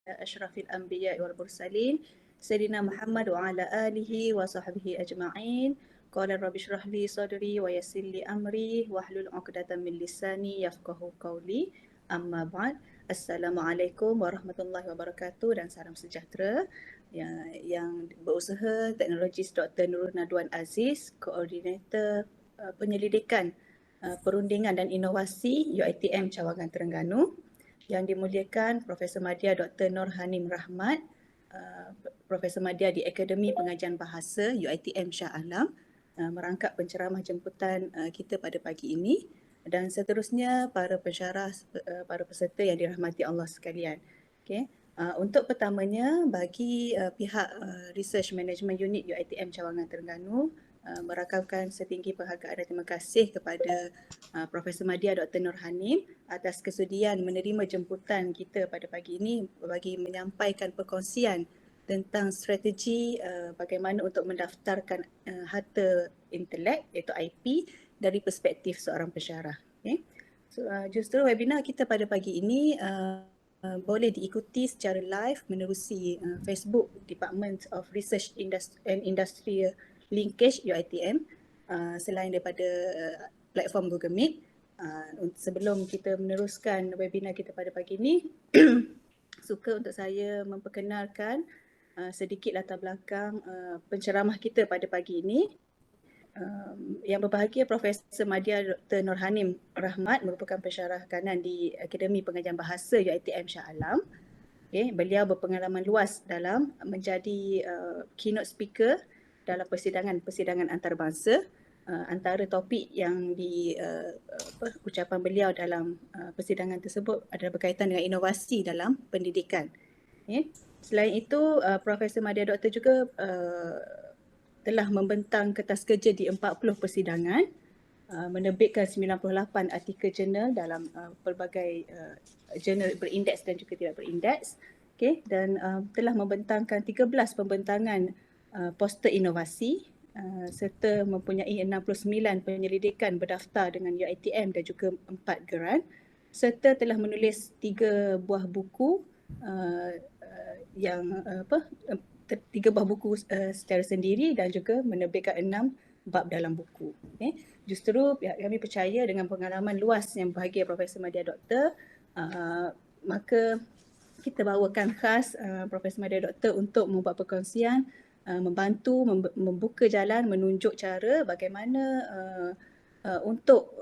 Ashrafil Anbiya wal Mursalin Sayyidina Muhammad wa ala alihi wa sahbihi ajma'in. Qala rabbi shrah li sadri wa yassir li amri wahlul 'uqdatam min lisani yafqahu qawli. Amma ba'd. Assalamualaikum warahmatullahi wabarakatuh dan salam sejahtera. Yang berusaha teknologis Dr. Noor Nadwan Aziz, Koordinator Penyelidikan Perundingan dan Inovasi UiTM Cawangan Terengganu. Yang dimuliakan Profesor Madya Dr. Hanim Rahmat, Profesor Madya di Akademi Pengajian Bahasa UiTM Shah merangkap penceramah jemputan kita pada pagi ini, dan seterusnya para pensyarah, para peserta yang dirahmati Allah sekalian. Okay. Untuk pertamanya, bagi pihak Research Management Unit UiTM Cawangan Terengganu, merakamkan setinggi penghargaan dan terima kasih kepada Profesor Madya Dr. Noor Hanim atas kesudian menerima jemputan kita pada pagi ini bagi menyampaikan perkongsian tentang strategi bagaimana untuk mendaftarkan harta intelek iaitu IP dari perspektif seorang pensyarah. Okay. So, justru webinar kita pada pagi ini boleh diikuti secara live menerusi Facebook Department of Research and Industrial Linkage UiTM selain daripada platform Google Meet. Sebelum kita meneruskan webinar kita pada pagi ini, suka untuk saya memperkenalkan sedikit latar belakang penceramah kita pada pagi ini. Yang berbahagia Profesor Madya Dr. Noor Hanim Rahmat merupakan pensyarah kanan di Akademi Pengajian Bahasa UiTM Shah Alam. Okay, beliau berpengalaman luas dalam menjadi keynote speaker dalam persidangan antarabangsa. Antara topik yang ucapan beliau dalam persidangan tersebut adalah berkaitan dengan inovasi dalam pendidikan. Okay. Selain itu, Profesor Madya Doktor juga telah membentang kertas kerja di 40 persidangan, menerbitkan 98 artikel jurnal dalam pelbagai jurnal berindeks dan juga tidak berindeks. Okay. Dan telah membentangkan 13 pembentangan poster inovasi serta mempunyai 69 penyelidikan berdaftar dengan UiTM dan juga 4 geran, serta telah menulis 3 buah buku secara sendiri dan juga menerbitkan 6 bab dalam buku. Okay. Justru kami percaya dengan pengalaman luas yang bahagia Profesor Madya Doktor, maka kita bawakan khas Profesor Madya Doktor untuk membuat perkongsian, membantu membuka jalan, menunjuk cara bagaimana untuk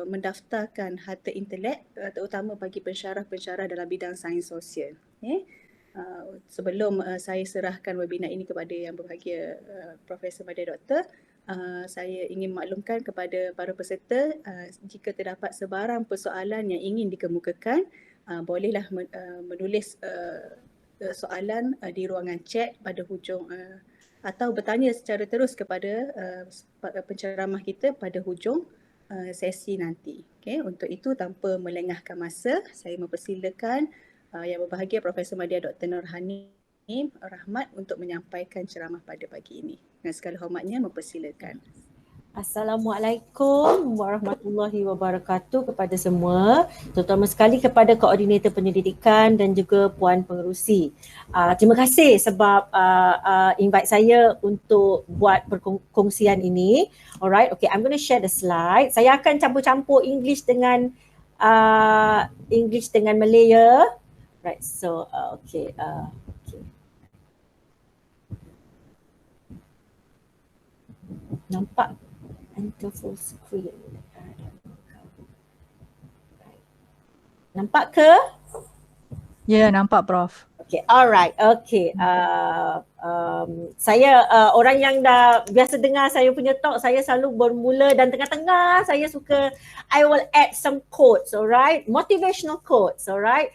mendaftarkan harta intelek terutama bagi pensyarah-pensyarah dalam bidang sains sosial. Okay. Sebelum saya serahkan webinar ini kepada yang berbahagia Profesor Madya Doktor, saya ingin maklumkan kepada para peserta, jika terdapat sebarang persoalan yang ingin dikemukakan, bolehlah menulis soalan di ruangan chat pada hujung atau bertanya secara terus kepada penceramah kita pada hujung sesi nanti. Okay. Untuk itu, tanpa melengahkan masa, saya mempersilakan yang berbahagia Profesor Madya Dr. Noor Hanim Rahmat untuk menyampaikan ceramah pada pagi ini. Dengan segala hormatnya, mempersilakan. Assalamualaikum warahmatullahi wabarakatuh kepada semua, terutama sekali kepada Koordinator Penyelidikan dan juga Puan Pengerusi. Terima kasih sebab invite saya untuk buat perkongsian ini. Alright, okay, I'm going to share the slide. Saya akan campur-campur English dengan Malaya. Right, so okay. Nampak? Enter full screen. Nampak ke? Ya, nampak Prof. Okay, alright. Okay. Saya orang yang dah biasa dengar saya punya talk, saya selalu bermula dan tengah-tengah saya suka, I will add some quotes, alright? Motivational quotes, alright?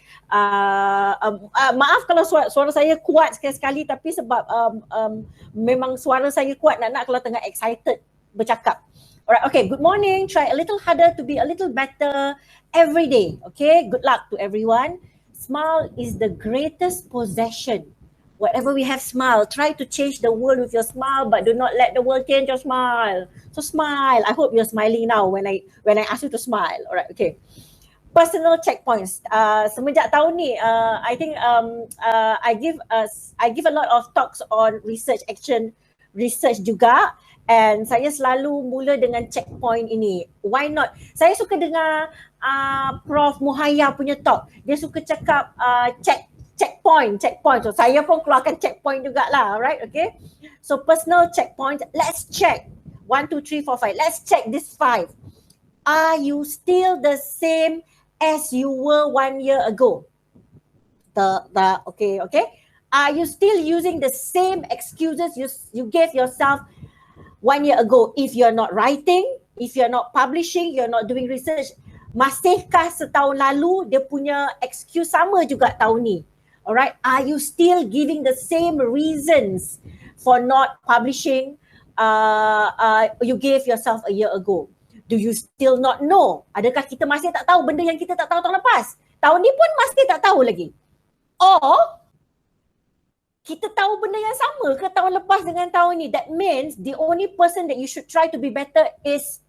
Maaf kalau suara saya kuat sekali-sekali, tapi sebab memang suara saya kuat nak kalau tengah excited bercakap. Alright, okay, good morning. Try a little harder to be a little better every day, okay? Good luck to everyone. Smile is the greatest possession. Whatever we have, smile. Try to change the world with your smile, but do not let the world change your smile. So smile. I hope you're smiling now when I ask you to smile. Alright, okay. personal checkpoints. Semenjak tahun ni, I think I give a lot of talks on research action, research juga, and saya selalu mula dengan checkpoint ini. Why not? Saya suka dengar Prof Muhaya punya talk. Dia suka cakap checkpoint. So saya pun keluarkan checkpoint jugalah, right? Okay. So personal checkpoint. Let's check 1, 2, 3, 4, 5. Let's check this 5. Are you still the same as you were 1 year ago? Okay. Are you still using the same excuses you gave yourself 1 year ago? If you're not writing, if you're not publishing, you're not doing research, masihkah setahun lalu dia punya excuse sama juga tahun ni? Alright, are you still giving the same reasons for not publishing you gave yourself a year ago? Do you still not know? Adakah kita masih tak tahu benda yang kita tak tahu tahun lepas? Tahun ni pun masih tak tahu lagi. Or kita tahu benda yang sama ke tahun lepas dengan tahun ni? That means the only person that you should try to be better is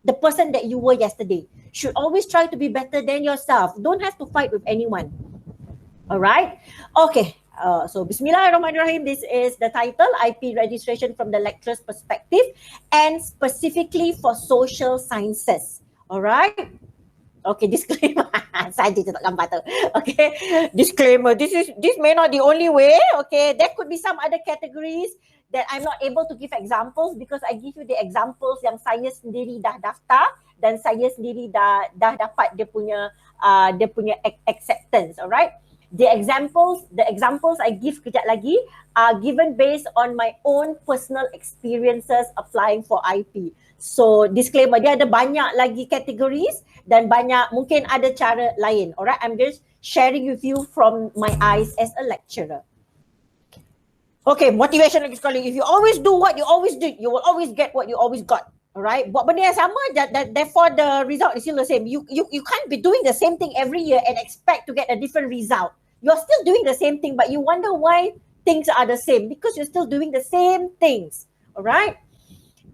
the person that you were yesterday. Should always try to be better than yourself. Don't have to fight with anyone. Alright? Okay. So Bismillahirrahmanirrahim. This is the title, IP registration from the lecturer's perspective and specifically for social sciences. Alright? Okay, disclaimer. Saja je tak gambar tu. Okay, disclaimer. This may not the only way. Okay, there could be some other categories that I'm not able to give examples because I give you the examples yang saya sendiri dah daftar dan saya sendiri dah dapat dia punya acceptance. Alright? The examples I give kejap lagi are given based on my own personal experiences applying for IP. So disclaimer, dia ada banyak lagi categories dan banyak mungkin ada cara lain. Alright, I'm just sharing with you from my eyes as a lecturer. Okay, motivation lagi sekali. If you always do what you always did, you will always get what you always got. Alright, buat benda yang sama, therefore the result is still the same. You can't be doing the same thing every year and expect to get a different result. You're still doing the same thing, but you wonder why things are the same because you're still doing the same things. Alright?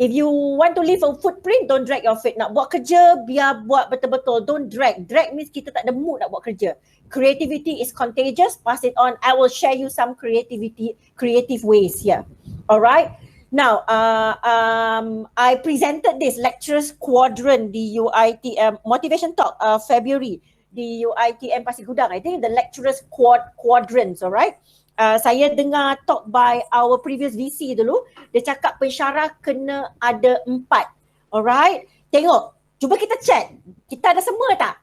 If you want to leave a footprint, don't drag your feet. Nak buat kerja, biar buat betul-betul. Don't drag. Drag means kita tak ada mood nak buat kerja. Creativity is contagious. Pass it on. I will share you some creative ways here. Alright? Now, I presented this lecturers quadrant, the UiTM motivation talk, February, the UiTM Pasir Gudang. I think the lecturers quadrants, alright? Saya dengar talk by our previous VC dulu. Dia cakap pensyarah kena ada 4. Alright? Tengok, cuba kita check. Kita ada semua tak?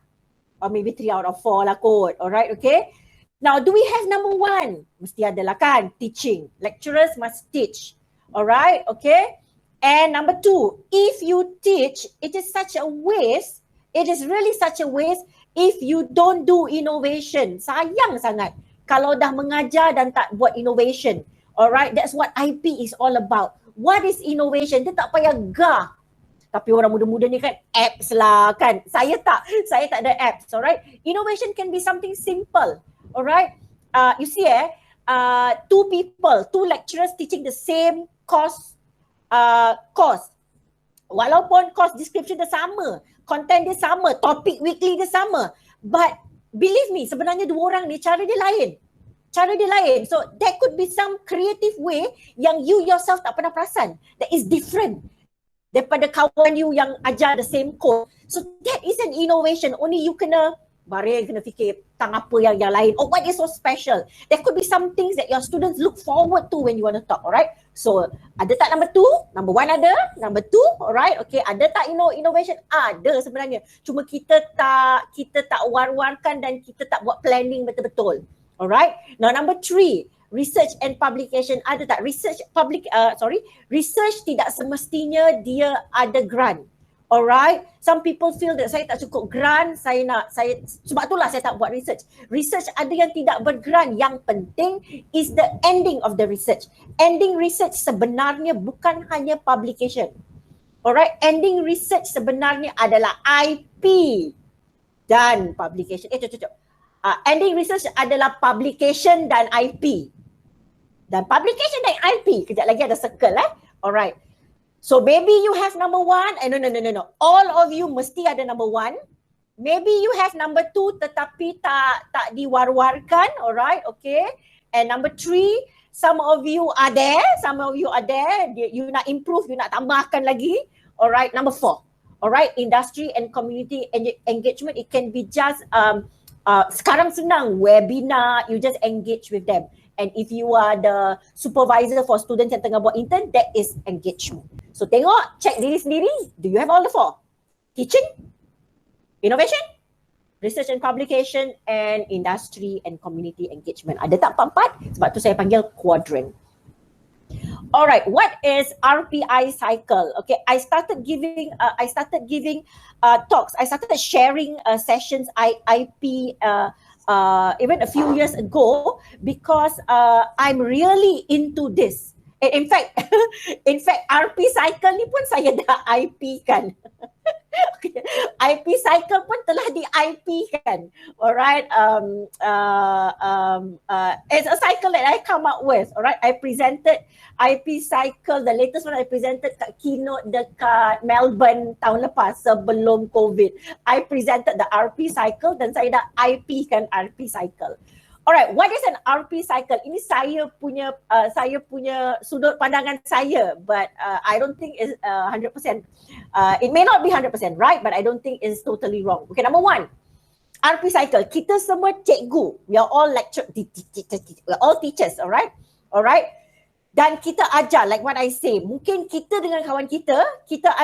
Or maybe 3 out of 4 lah kot. Alright, okay? Now, do we have number 1? Mesti ada lah kan? Teaching. Lecturers must teach. Alright, okay? And number 2, if you teach, it is such a waste. It is really such a waste if you don't do innovation. Sayang sangat kalau dah mengajar dan tak buat innovation. Alright, that's what IP is all about. What is innovation? Dia tak payah gah. Tapi orang muda-muda ni kan apps lah kan. Saya tak ada apps, alright? Innovation can be something simple, alright? You see 2 lecturers teaching the same course. Walaupun course description dia sama, content dia sama, topik weekly dia sama, but believe me, sebenarnya 2 orang ni cara dia lain. So there could be some creative way yang you yourself tak pernah perasan that is different daripada kawan you yang ajar the same code. So that is an innovation. Only you kena fikir tentang apa yang lain. Oh, what is so special? There could be some things that your students look forward to when you want to talk, alright? So, ada tak number 2? Number 1 ada, number 2, alright? Okay, ada tak innovation? Ada sebenarnya. Cuma kita tak war-warkan dan kita tak buat planning betul-betul. Alright? Now, number 3, research and publication. Ada tak? Research tidak semestinya dia ada grant. Alright, some people feel that saya tak cukup grant, sebab itulah saya tak buat research. Research ada yang tidak bergrant, yang penting is the ending of the research. Ending research sebenarnya bukan hanya publication. Alright, ending research sebenarnya adalah IP dan publication. Ending research adalah publication dan IP. Dan publication dan IP, kejap lagi ada circle Alright. So maybe you have number 1, no. All of you mesti ada number 1. Maybe you have number 2 tetapi tak diwar-warkan, alright, okay. And number 3, some of you are there, you nak improve, you nak tambahkan lagi, alright. Number 4, alright, industry and community engagement, it can be just sekarang senang, webinar, you just engage with them. And if you are the supervisor for students yang tengah buat intern, that is engagement. So tengok, check diri sendiri, do you have all the 4? Teaching, innovation, research and publication, and industry and community engagement. Ada tak 4? Sebab tu saya panggil quadrant. Alright, what is RPI cycle? Okay, I started giving talks. I started sharing sessions IP even a few years ago because I'm really into this. In fact, RP cycle ni pun saya dah IP kan. Okay. IP cycle pun telah di IP kan. Alright, it's a cycle that I come up with. Alright, I presented IP cycle, the latest one I presented kat keynote dekat Melbourne tahun lepas sebelum COVID. I presented the RP cycle dan saya dah IP kan RP cycle. Alright, what is an RP cycle? Ini saya punya sudut pandangan saya, but I don't think it's 100%. It may not be 100% right, but I don't think it's totally wrong. Okay, number 1, RP cycle. Kita semua cikgu. We are all we're all teachers, alright? Alright? Dan kita ajar, like what I say, mungkin kita dengan kawan kita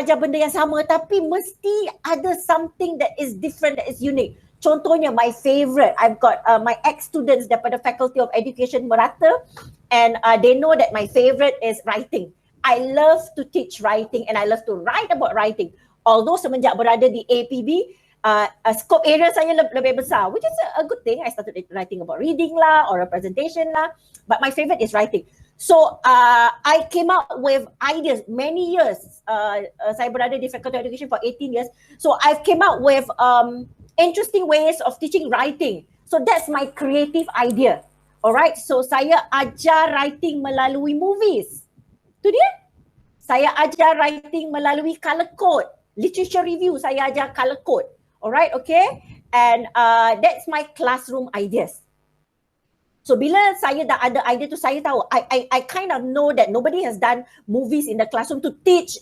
ajar benda yang sama tapi mesti ada something that is different, that is unique. Contohnya, my favorite, I've got my ex-students daripada Faculty of Education Merata, and they know that my favorite is writing. I love to teach writing and I love to write about writing. Although semenjak berada di APB, scope area saya lebih besar, which is a good thing. I started writing about reading lah or a presentation lah, but my favorite is writing. So I came out with ideas many years. Saya berada di Faculty of Education for 18 years. So I've came out with interesting ways of teaching writing. So that's my creative idea. Alright, so saya ajar writing melalui movies. Tu dia. Saya ajar writing melalui color code. Literature review, saya ajar color code. Alright, okay. And that's my classroom ideas. So bila saya dah ada idea tu, saya tahu, I kind of know that nobody has done movies in the classroom to teach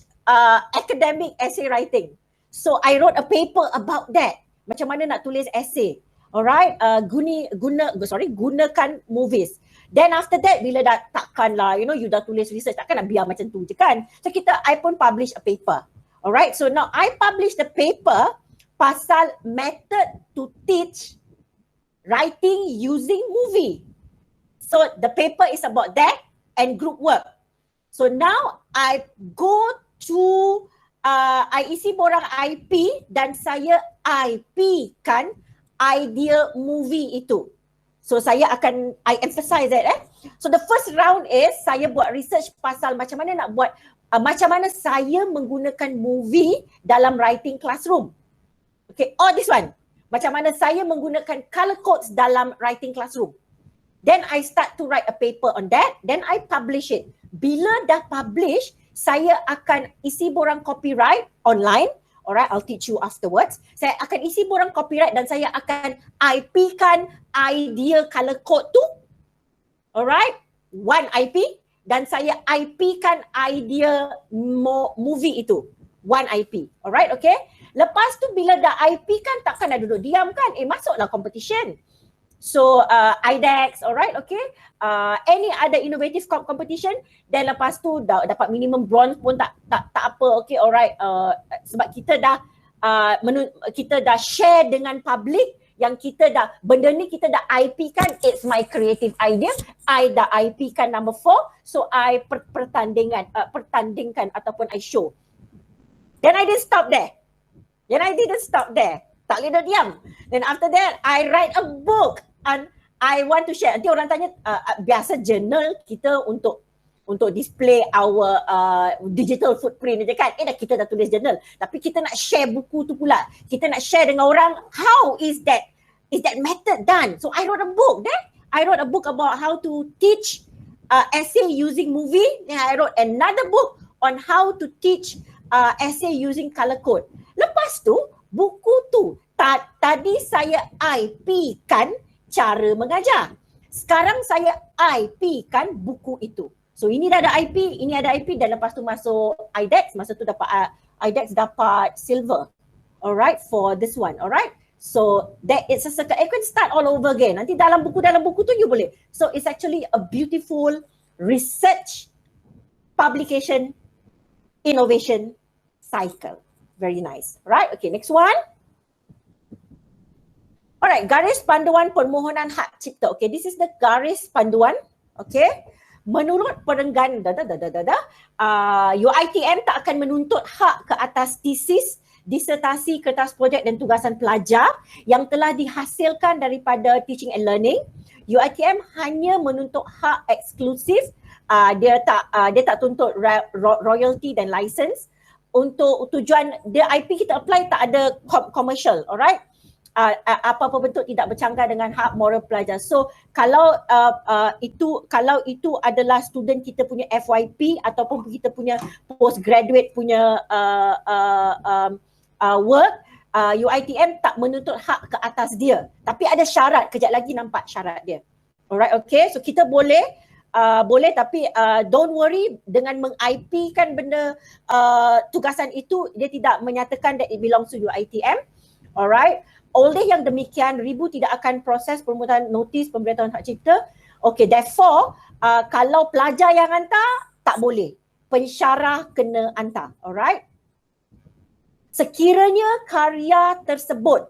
academic essay writing. So I wrote a paper about that. Macam mana nak tulis essay. Alright, gunakan movies. Then after that, bila dah takkan lah, you dah tulis research, takkan nak biar macam tu je kan. So I pun publish a paper. Alright, so now I publish the paper pasal method to teach writing using movie. So the paper is about that and group work. So now I go to I isi borang IP dan saya IP kan idea movie itu. So I emphasize that. So the first round is saya buat research pasal macam mana nak buat, macam mana saya menggunakan movie dalam writing classroom. Okay, or this one. Macam mana saya menggunakan color codes dalam writing classroom. Then I start to write a paper on that. Then I publish it. Bila dah publish, saya akan isi borang copyright online. Alright, I'll teach you afterwards. Saya akan isi borang copyright dan saya akan IP-kan idea color code tu. Alright, one IP. Dan saya IP-kan idea movie itu. One IP. Alright, okay. Lepas tu bila dah IP-kan, takkan dah duduk diam kan. Masuklah competition. So IDEX, alright, okay. Any other innovative competition, then lepas tu dapat minimum bronze pun tak apa, okay, alright. Sebab kita dah share dengan public yang benda ni kita dah IP kan, it's my creative idea. I dah IP kan number 4, so I pertandingkan ataupun I show. Then I didn't stop there. Tak boleh dah diam. Then after that, I write a book. And I want to share. Nanti orang tanya, biasa journal kita untuk display our digital footprint je kan. Kita dah tulis journal. Tapi kita nak share buku tu pula. Kita nak share dengan orang, how is that method done? So I wrote a book then. I wrote a book about how to teach essay using movie. Then I wrote another book on how to teach essay using color code. Lepas tu, buku tu tadi saya IP kan cara mengajar. Sekarang saya IP kan buku itu. So ini dah ada IP, ini ada IP dan lepas tu masuk IDEX, masa tu dapat IDEX dapat silver. Alright, for this one, alright. So that it's a circle. You can start all over again. Nanti dalam buku tu you boleh. So it's actually a beautiful research, publication, innovation cycle. Very nice. Right? Okay, next one. Alright, garis panduan permohonan hak cipta. Okay, this is the garis panduan. Okay. Menurut Terengganu, UiTM tak akan menuntut hak ke atas tesis, disertasi, kertas projek dan tugasan pelajar yang telah dihasilkan daripada teaching and learning. UiTM hanya menuntut hak eksklusif, dia tak tuntut royalty dan license. Untuk tujuan dia IP kita apply tak ada commercial, alright? Apa-apa bentuk tidak bercanggah dengan hak moral pelajar. So kalau itu adalah student kita punya FYP ataupun kita punya postgraduate punya work, UiTM tak menuntut hak ke atas dia. Tapi ada syarat, kejap lagi nampak syarat dia. Alright, okay. So kita boleh tapi don't worry dengan meng-IP kan benda tugasan itu, dia tidak menyatakan that it belongs to UiTM. Alright. Oleh yang demikian, Ribu tidak akan proses permohonan notis pemberitahuan hak cipta. Okay, therefore, kalau pelajar yang hantar, tak boleh. Pensyarah kena hantar. Alright. Sekiranya karya tersebut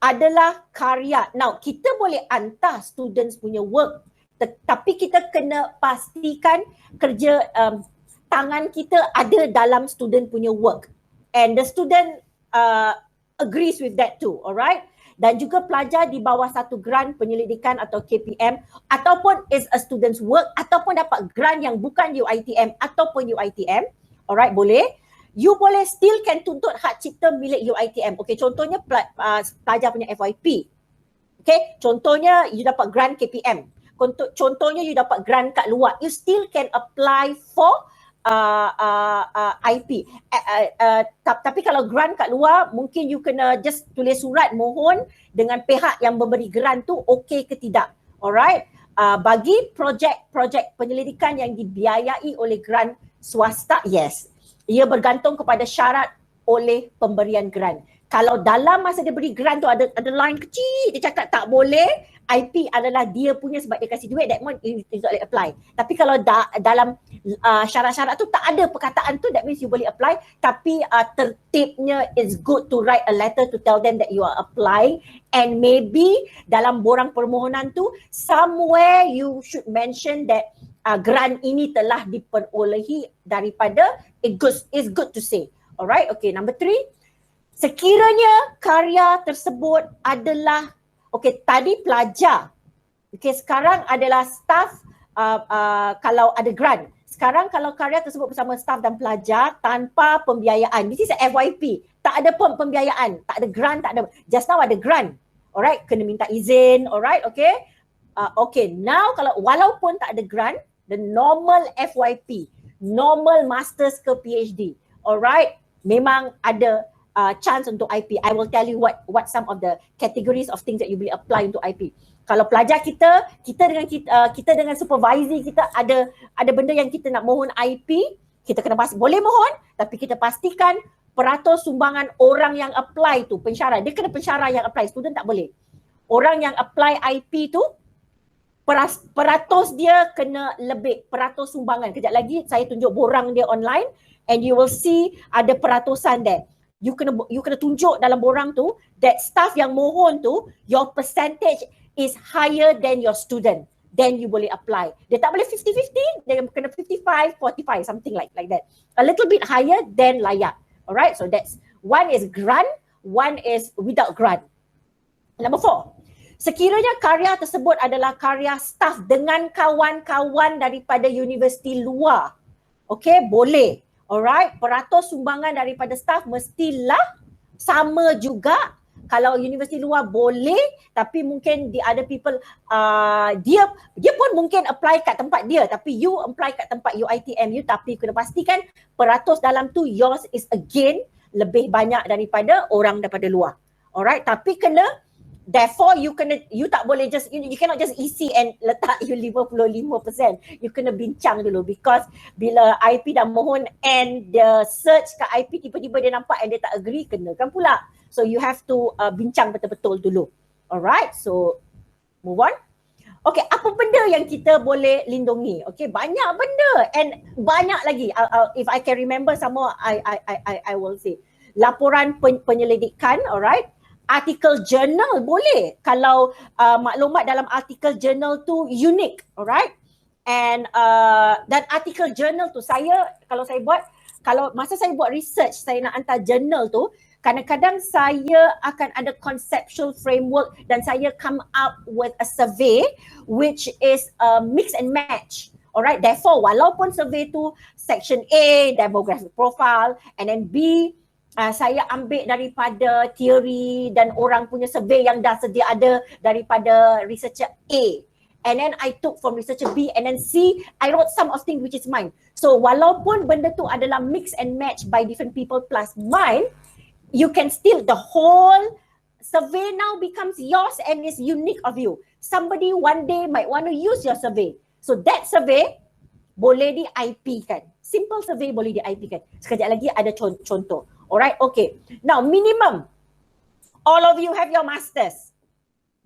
adalah karya. Now, kita boleh hantar students punya work, tetapi kita kena pastikan kerja tangan kita ada dalam student punya work. And the student agrees with that too, alright? Dan juga pelajar di bawah satu grant penyelidikan atau KPM ataupun is a student's work ataupun dapat grant yang bukan UiTM ataupun UiTM, alright, boleh. You boleh still can tuntut hak cipta milik UiTM. Okay, contohnya pelajar punya FYP. Okay, contohnya you dapat grant KPM. Contohnya you dapat grant kat luar. You still can apply for IP. Tapi kalau grant kat luar, mungkin you kena just tulis surat mohon dengan pihak yang memberi grant tu okey ke tidak. Alright. Bagi projek penyelidikan yang dibiayai oleh grant swasta, yes. Ia bergantung kepada syarat oleh pemberian grant. Kalau dalam masa dia beri grant tu ada line kecil, dia cakap tak boleh, IP adalah dia punya sebab dia kasih duit, that one you boleh apply. Tapi kalau dalam syarat-syarat tu tak ada perkataan tu, that means you boleh apply. Tapi tertibnya is good to write a letter to tell them that you are applying, and maybe dalam borang permohonan tu somewhere you should mention that grant ini telah diperolehi daripada it's good to say. Alright, okay, number 3. Sekiranya karya tersebut adalah, okay, tadi pelajar. Okay, sekarang adalah staff kalau ada grant. Sekarang kalau karya tersebut bersama staff dan pelajar tanpa pembiayaan. This is a FYP. Tak ada pembiayaan, tak ada grant, tak ada. Just now ada grant. Alright, kena minta izin. Alright, okay. Okay, now kalau walaupun tak ada grant, the normal FYP, normal masters ke PhD. Alright, memang ada chance untuk IP. I will tell you what some of the categories of things that you boleh apply untuk IP. Kalau pelajar kita dengan supervisor kita ada benda yang kita nak mohon IP, kita kena boleh mohon, tapi kita pastikan peratus sumbangan orang yang apply tu, pensyarah, dia kena pensyarah yang apply, student tak boleh. Orang yang apply IP tu, peratus dia kena lebih, peratus sumbangan. Kejap lagi saya tunjuk borang dia online and you will see ada peratusan there. You kena tunjuk dalam borang tu that staff yang mohon tu, your percentage is higher than your student, then you boleh apply. Dia tak boleh 50-50, dia kena 55-45, something like that. A little bit higher than layak. Alright, so that's one is grant, one is without grant. Number 4, sekiranya karya tersebut adalah karya staff dengan kawan-kawan daripada universiti luar, okay, boleh. Alright, peratus sumbangan daripada staff mestilah sama juga. Kalau universiti luar boleh, tapi mungkin the other people, dia pun mungkin apply kat tempat dia, tapi you apply kat tempat UiTM you, tapi kena pastikan peratus dalam tu yours is again lebih banyak daripada orang daripada luar. Alright, tapi therefore you tak boleh just, you cannot just isi and letak you 55%. You kena bincang dulu, because bila IP dah mohon and the search kat IP tiba-tiba dia nampak and dia tak agree, kenakan pula. So you have to bincang betul-betul dulu. Alright, so move on. Okay, apa benda yang kita boleh lindungi? Okay, banyak benda and banyak lagi. If I can remember some more, I will say. Laporan penyelidikan, alright. Artikel journal boleh kalau maklumat dalam artikel journal tu unik, alright. And dan artikel journal tu kalau masa saya buat research, saya nak hantar journal tu, kadang-kadang saya akan ada conceptual framework dan saya come up with a survey which is mix and match. Alright, therefore walaupun survey tu section A, demographic profile, and then B, saya ambil daripada teori dan orang punya survey yang dah sedia ada daripada researcher A. And then I took from researcher B, and then C, I wrote some of things which is mine. So walaupun benda tu adalah mix and match by different people plus mine, you can still, the whole survey now becomes yours and is unique of you. Somebody one day might want to use your survey. So that survey boleh di-IP kan. Simple survey boleh di-IP kan. Sekejap lagi ada contoh. Alright, okay. Now minimum, all of you have your masters.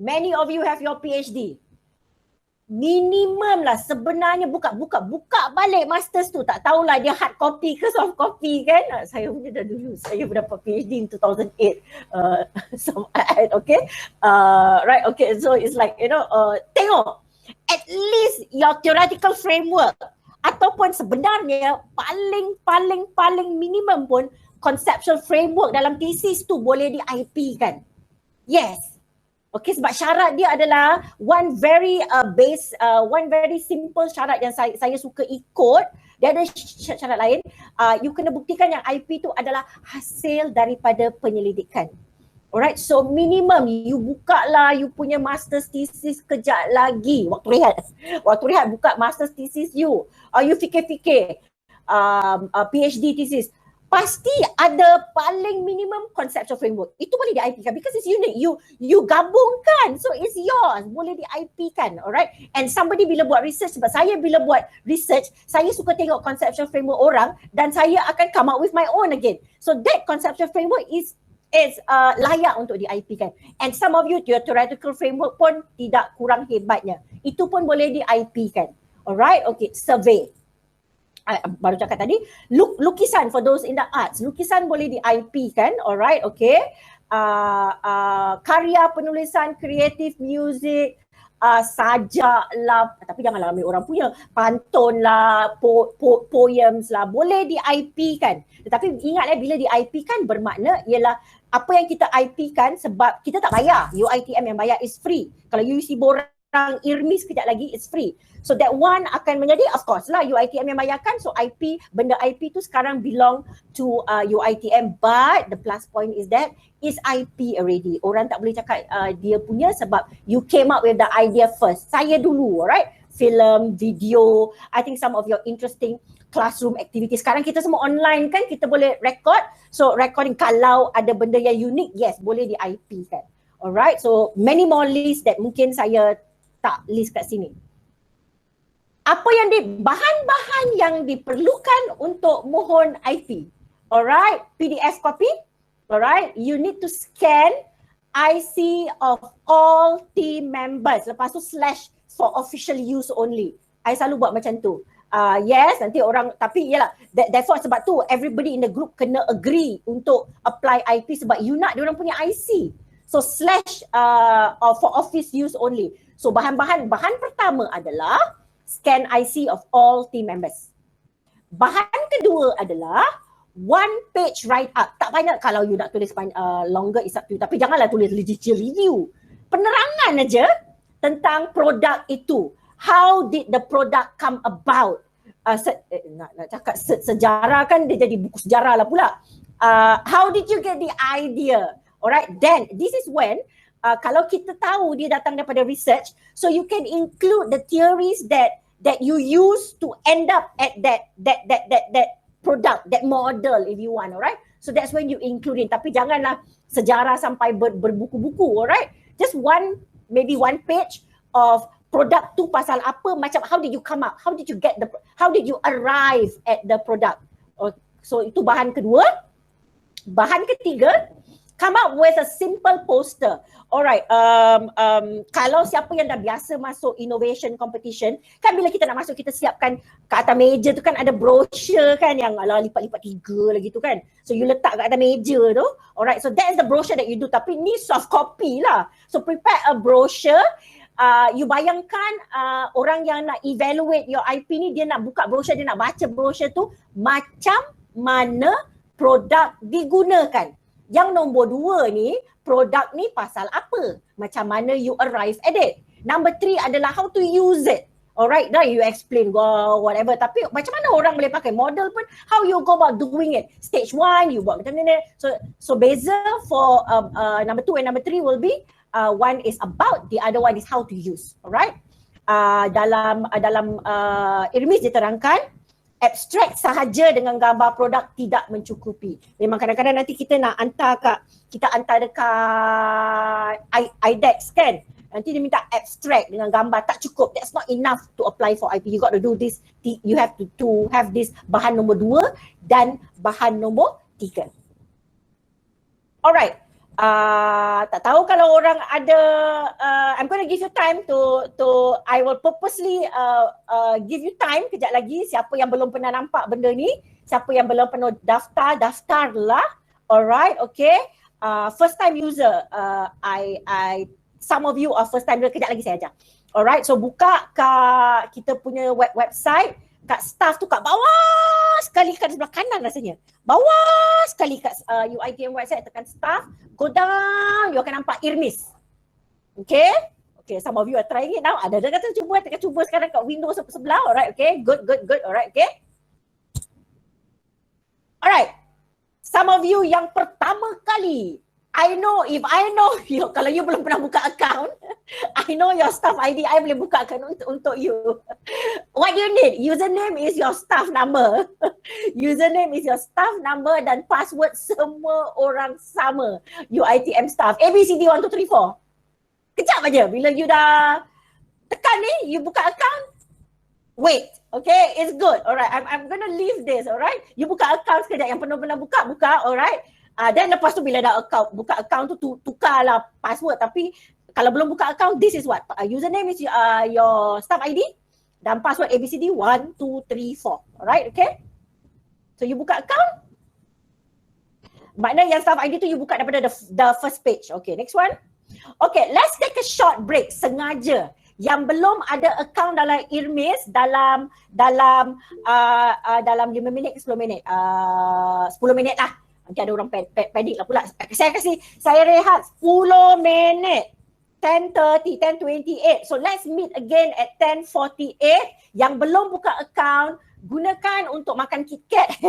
Many of you have your PhD. Minimum lah sebenarnya buka balik masters tu. Tak tahulah dia hard copy ke soft copy kan. Saya punya dah dulu. Saya dapat PhD in 2008. Okay. Right, okay. So it's like, tengok. At least your theoretical framework. Ataupun sebenarnya paling minimum pun conceptual framework dalam thesis tu boleh di-IP kan. Yes. Okay, sebab syarat dia adalah one very simple syarat yang saya suka ikut. Dia ada syarat lain. You kena buktikan yang IP tu adalah hasil daripada penyelidikan. Alright, so minimum you buka lah you punya master's thesis kejap lagi. Waktu rehat buka master's thesis you. You fikir-fikir PhD thesis. Pasti ada paling minimum conceptual framework. Itu boleh di-IP kan because it's unique. You gabungkan, so it's yours. Boleh di-IP kan, alright? And somebody bila buat research, sebab saya bila buat research, saya suka tengok conceptual framework orang dan saya akan come up with my own again. So that conceptual framework is layak untuk di-IP kan. And some of you, your theoretical framework pun tidak kurang hebatnya. Itu pun boleh di-IP kan. Alright, okay, survey. Baru cakap tadi, lukisan for those in the arts. Lukisan boleh di-IP kan, alright, okay. Karya penulisan, creative music, sajak lah, tapi janganlah ambil orang punya, pantun lah, poems lah, boleh di-IP kan. Tetapi ingatlah bila di-IP kan bermakna ialah apa yang kita IP kan sebab kita tak bayar. UiTM yang bayar is free. Kalau you isi borang IRMI sekejap lagi, it's free. So that one akan menjadi, of course lah, UiTM yang bayarkan. So benda IP tu sekarang belong to UiTM. But the plus point is that is IP already. Orang tak boleh cakap dia punya sebab you came up with the idea first. Saya dulu, alright? Film, video, I think some of your interesting classroom activities. Sekarang kita semua online kan, kita boleh record. So recording, kalau ada benda yang unik, yes, boleh di IP kan. Alright, so many more list that mungkin saya tak list kat sini. Apa yang bahan-bahan yang diperlukan untuk mohon IP. Alright, PDF copy. Alright, you need to scan IC of all team members. Lepas tu slash for official use only. I selalu buat macam tu. Yes, nanti orang, tapi yalah, therefore sebab tu everybody in the group kena agree untuk apply IP sebab you nak diorang punya IC. So slash for office use only. So bahan pertama adalah scan IC of all team members. Bahan kedua adalah one page write up. Tak banyak kalau you nak tulis longer is up to you. Tapi janganlah tulis literature review. Penerangan aja tentang produk itu. How did the product come about? Nak cakap sejarah kan dia jadi buku sejarah lah pula. How did you get the idea? Alright, then this is when kalau kita tahu dia datang daripada research, so you can include the theories that you use to end up at that product, that model if you want, alright? So that's when you include in. Tapi janganlah sejarah sampai berbuku-buku, alright? Just maybe one page of produk tu pasal apa, macam how did you come up, how did you arrive at the product. So itu bahan kedua. Bahan ketiga, come up with a simple poster. Alright, kalau siapa yang dah biasa masuk innovation competition, kan bila kita nak masuk, kita siapkan kat atas meja tu kan ada brochure kan yang lipat-lipat 3 lagi tu kan. So you letak kat atas meja tu. Alright, so that is the brochure that you do. Tapi ni soft copy lah. So prepare a brochure. You bayangkan orang yang nak evaluate your IP ni, dia nak buka brochure, dia nak baca brochure tu macam mana produk digunakan. Yang nombor 2 ni, produk ni pasal apa? Macam mana you arrive at it. Number 3 adalah how to use it. Alright, dah you explain whatever. Tapi macam mana orang boleh pakai model pun, how you go about doing it. Stage 1, you buat macam ni. So beza for number 2 and number 3 will be, one is about, the other one is how to use. Alright. Dalam Irmis diterangkan, abstract sahaja dengan gambar produk tidak mencukupi. Memang kadang-kadang nanti kita nak hantar dekat IDEX kan. Nanti dia minta abstract dengan gambar, tak cukup. That's not enough to apply for IP. You got to do this. You have to have this bahan nombor 2 dan bahan nombor 3. Alright. Tak tahu kalau orang ada, I'm going to give you time to I will purposely give you time kejap lagi. Siapa yang belum pernah nampak benda ni, siapa yang belum pernah daftarlah. Alright, okay. First time user, some of you are first time user, kejap lagi saya ajar. Alright, so buka kat kita punya website, kat staff tu kat bawah sekali, kat sebelah kanan rasanya. Bawah sekali kat UiTM website, tekan staff, go down, you akan nampak Irmis. Okay? Okay, some of you are trying it now. Ada kata cuba sekarang kat Windows sebelah. Alright, okay. Good. Alright, okay. Alright. Some of you yang pertama kali, if I know you, kalau you belum pernah buka account, I know your staff ID, I boleh buka account untuk you. What you need? Username is your staff number. Username is your staff number dan password semua orang sama. UiTM staff. ABCD 1, 2, 3, 4. Kejap aja. Bila you dah tekan ni, you buka account, wait. Okay, it's good. Alright, I'm gonna leave this, alright. You buka account sekejap, yang pernah buka, alright. Then lepas tu bila dah buka account tu, tukarlah password. Tapi kalau belum buka account, this is what? Username is your staff ID dan password ABCD 1, 2, 3, 4. Alright, okay? So you buka account. Maknanya yang staff ID tu you buka daripada the first page. Okay, next one. Okay, let's take a short break. Sengaja yang belum ada account dalam Irmis dalam 5 minit ke 10 minit. 10 minit lah. Nanti ada orang panik lah pula. Saya rehat 10 minit. 10:30, 10:28. So let's meet again at 10:48. Yang belum buka account, gunakan untuk makan KitKat.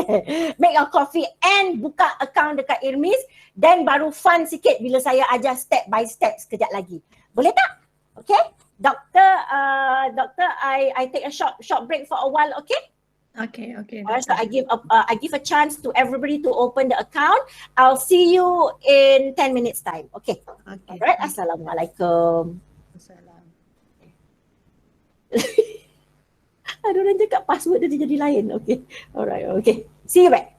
Make your coffee and buka account dekat Irmis. Then baru fun sikit bila saya ajar step by step sekejap lagi. Boleh tak? Okay? Doctor, I take a short break for a while, okay? Okay. So I give a chance to everybody to open the account. I'll see you in 10 minutes time. Okay. Alright. Assalamualaikum. Assalam. Ada orang cakap password dia jadi lain. Okay. Alright. Okay. See you back.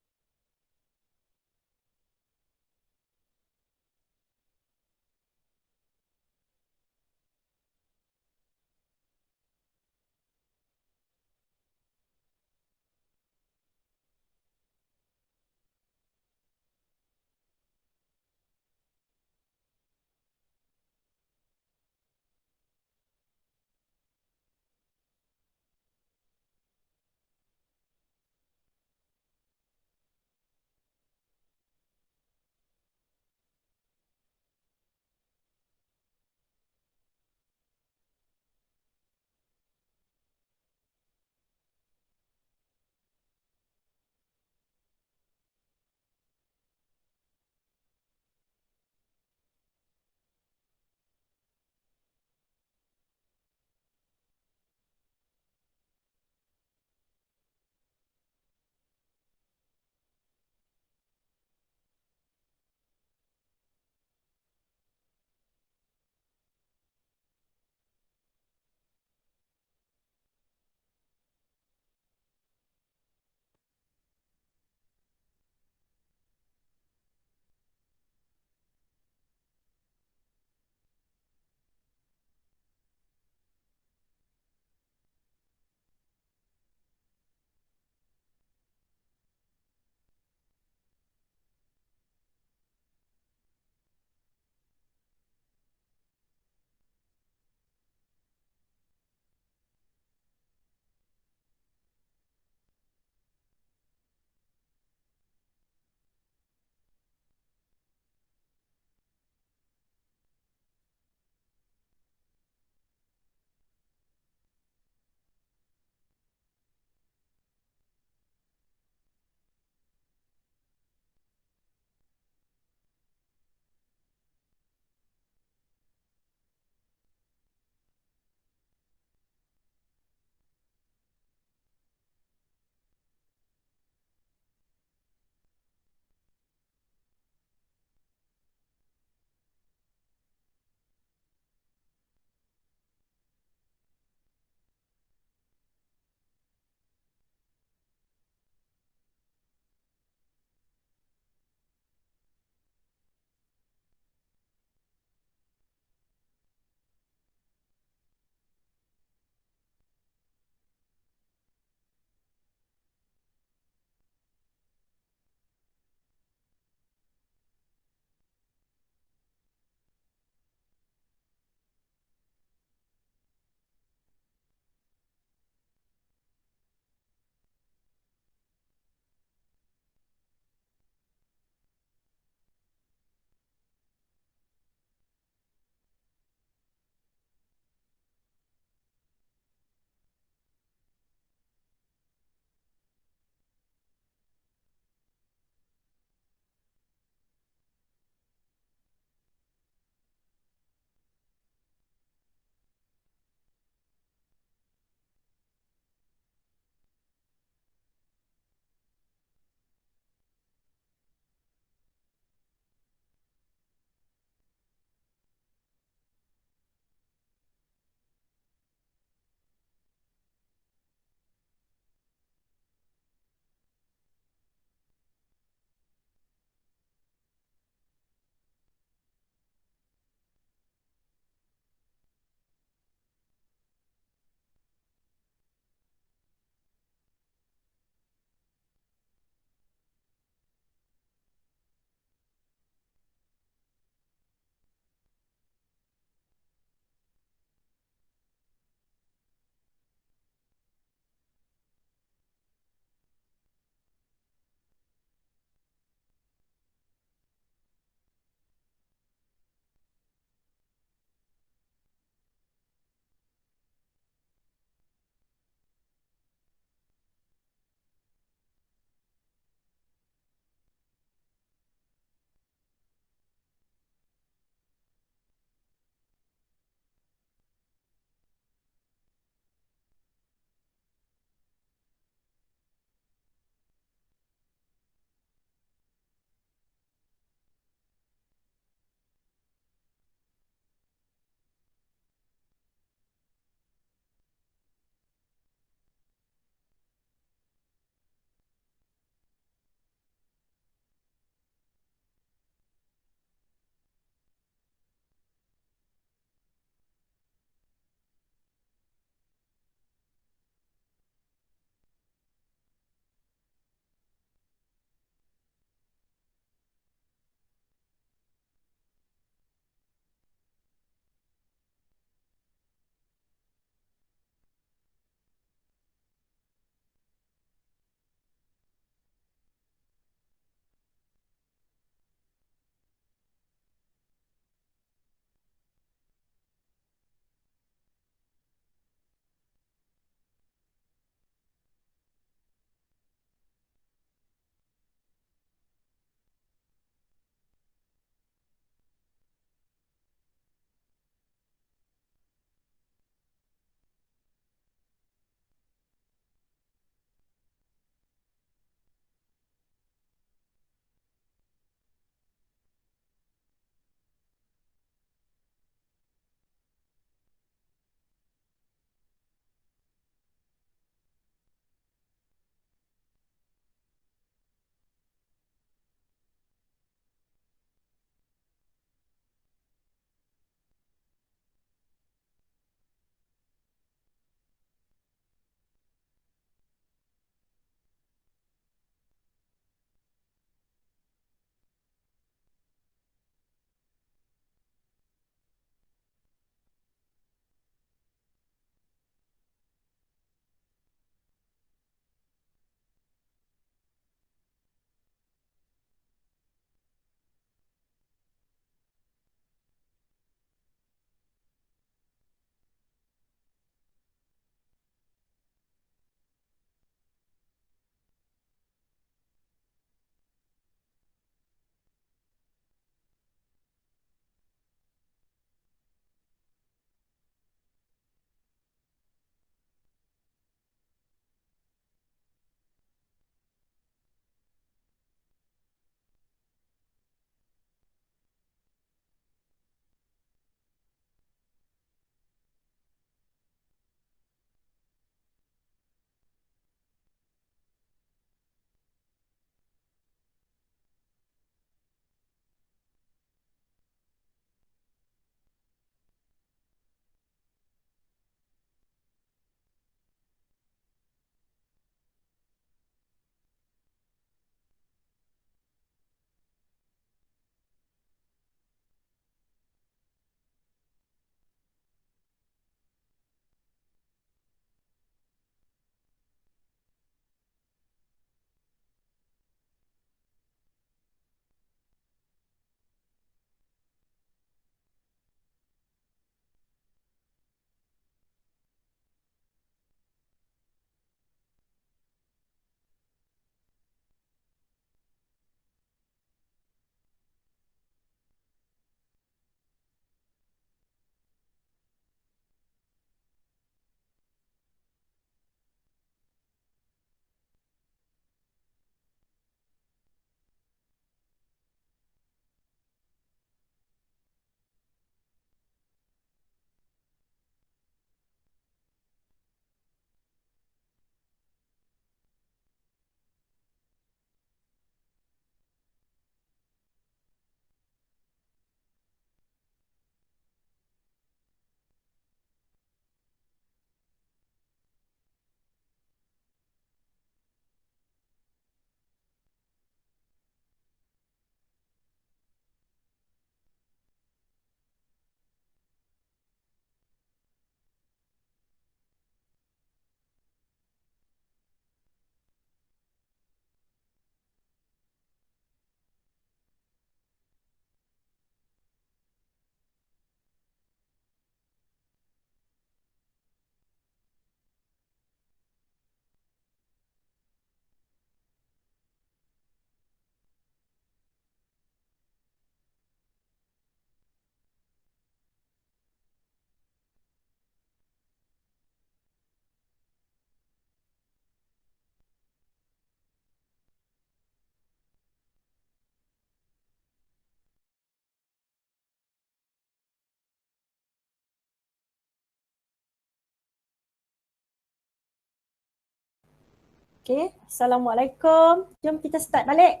Okay, Assalamualaikum. Jom kita start balik.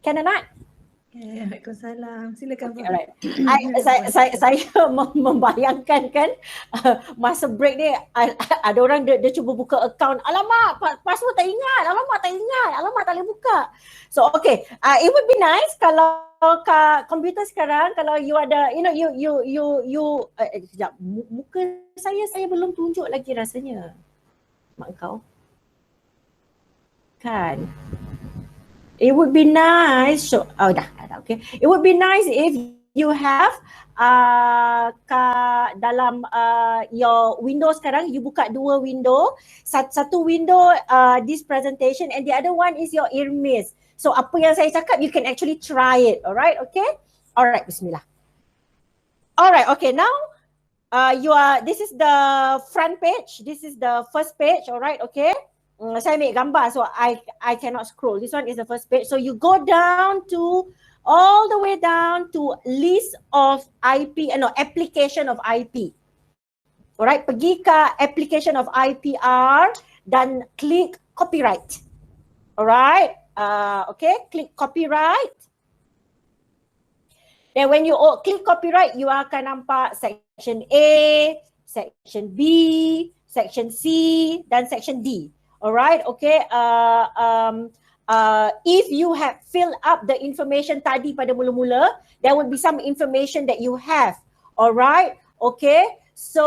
Can I not? Waalaikumsalam. Silakan. Okay, alright. Saya membayangkan kan masa break ni ada orang dia cuba buka account. Alamak, password tak ingat. Alamak tak boleh buka. So okay, it would be nice kalau komputer sekarang kalau you ada sekejap, muka saya belum tunjuk lagi rasanya. Mak kau. Kan. It would be nice. Dah, okay. It would be nice if you have dalam your window sekarang, you buka dua window. Satu window this presentation and the other one is your Irmis. So apa yang saya cakap, you can actually try it. Alright, okay? Alright, bismillah. Alright, okay. Now this is the front page. This is the first page. Alright, okay? Saya ambil gambar so I cannot scroll. This one is the first page. So you go down to all the way down to list of IP, application of IP. Alright, pergi ke application of IPR dan klik copyright. Alright, okay, klik copyright. Then when you click copyright, you akan nampak section A, section B, section C dan section D. Alright, okay. If you have filled up the information tadi pada mula-mula, there would be some information that you have. Alright, okay. So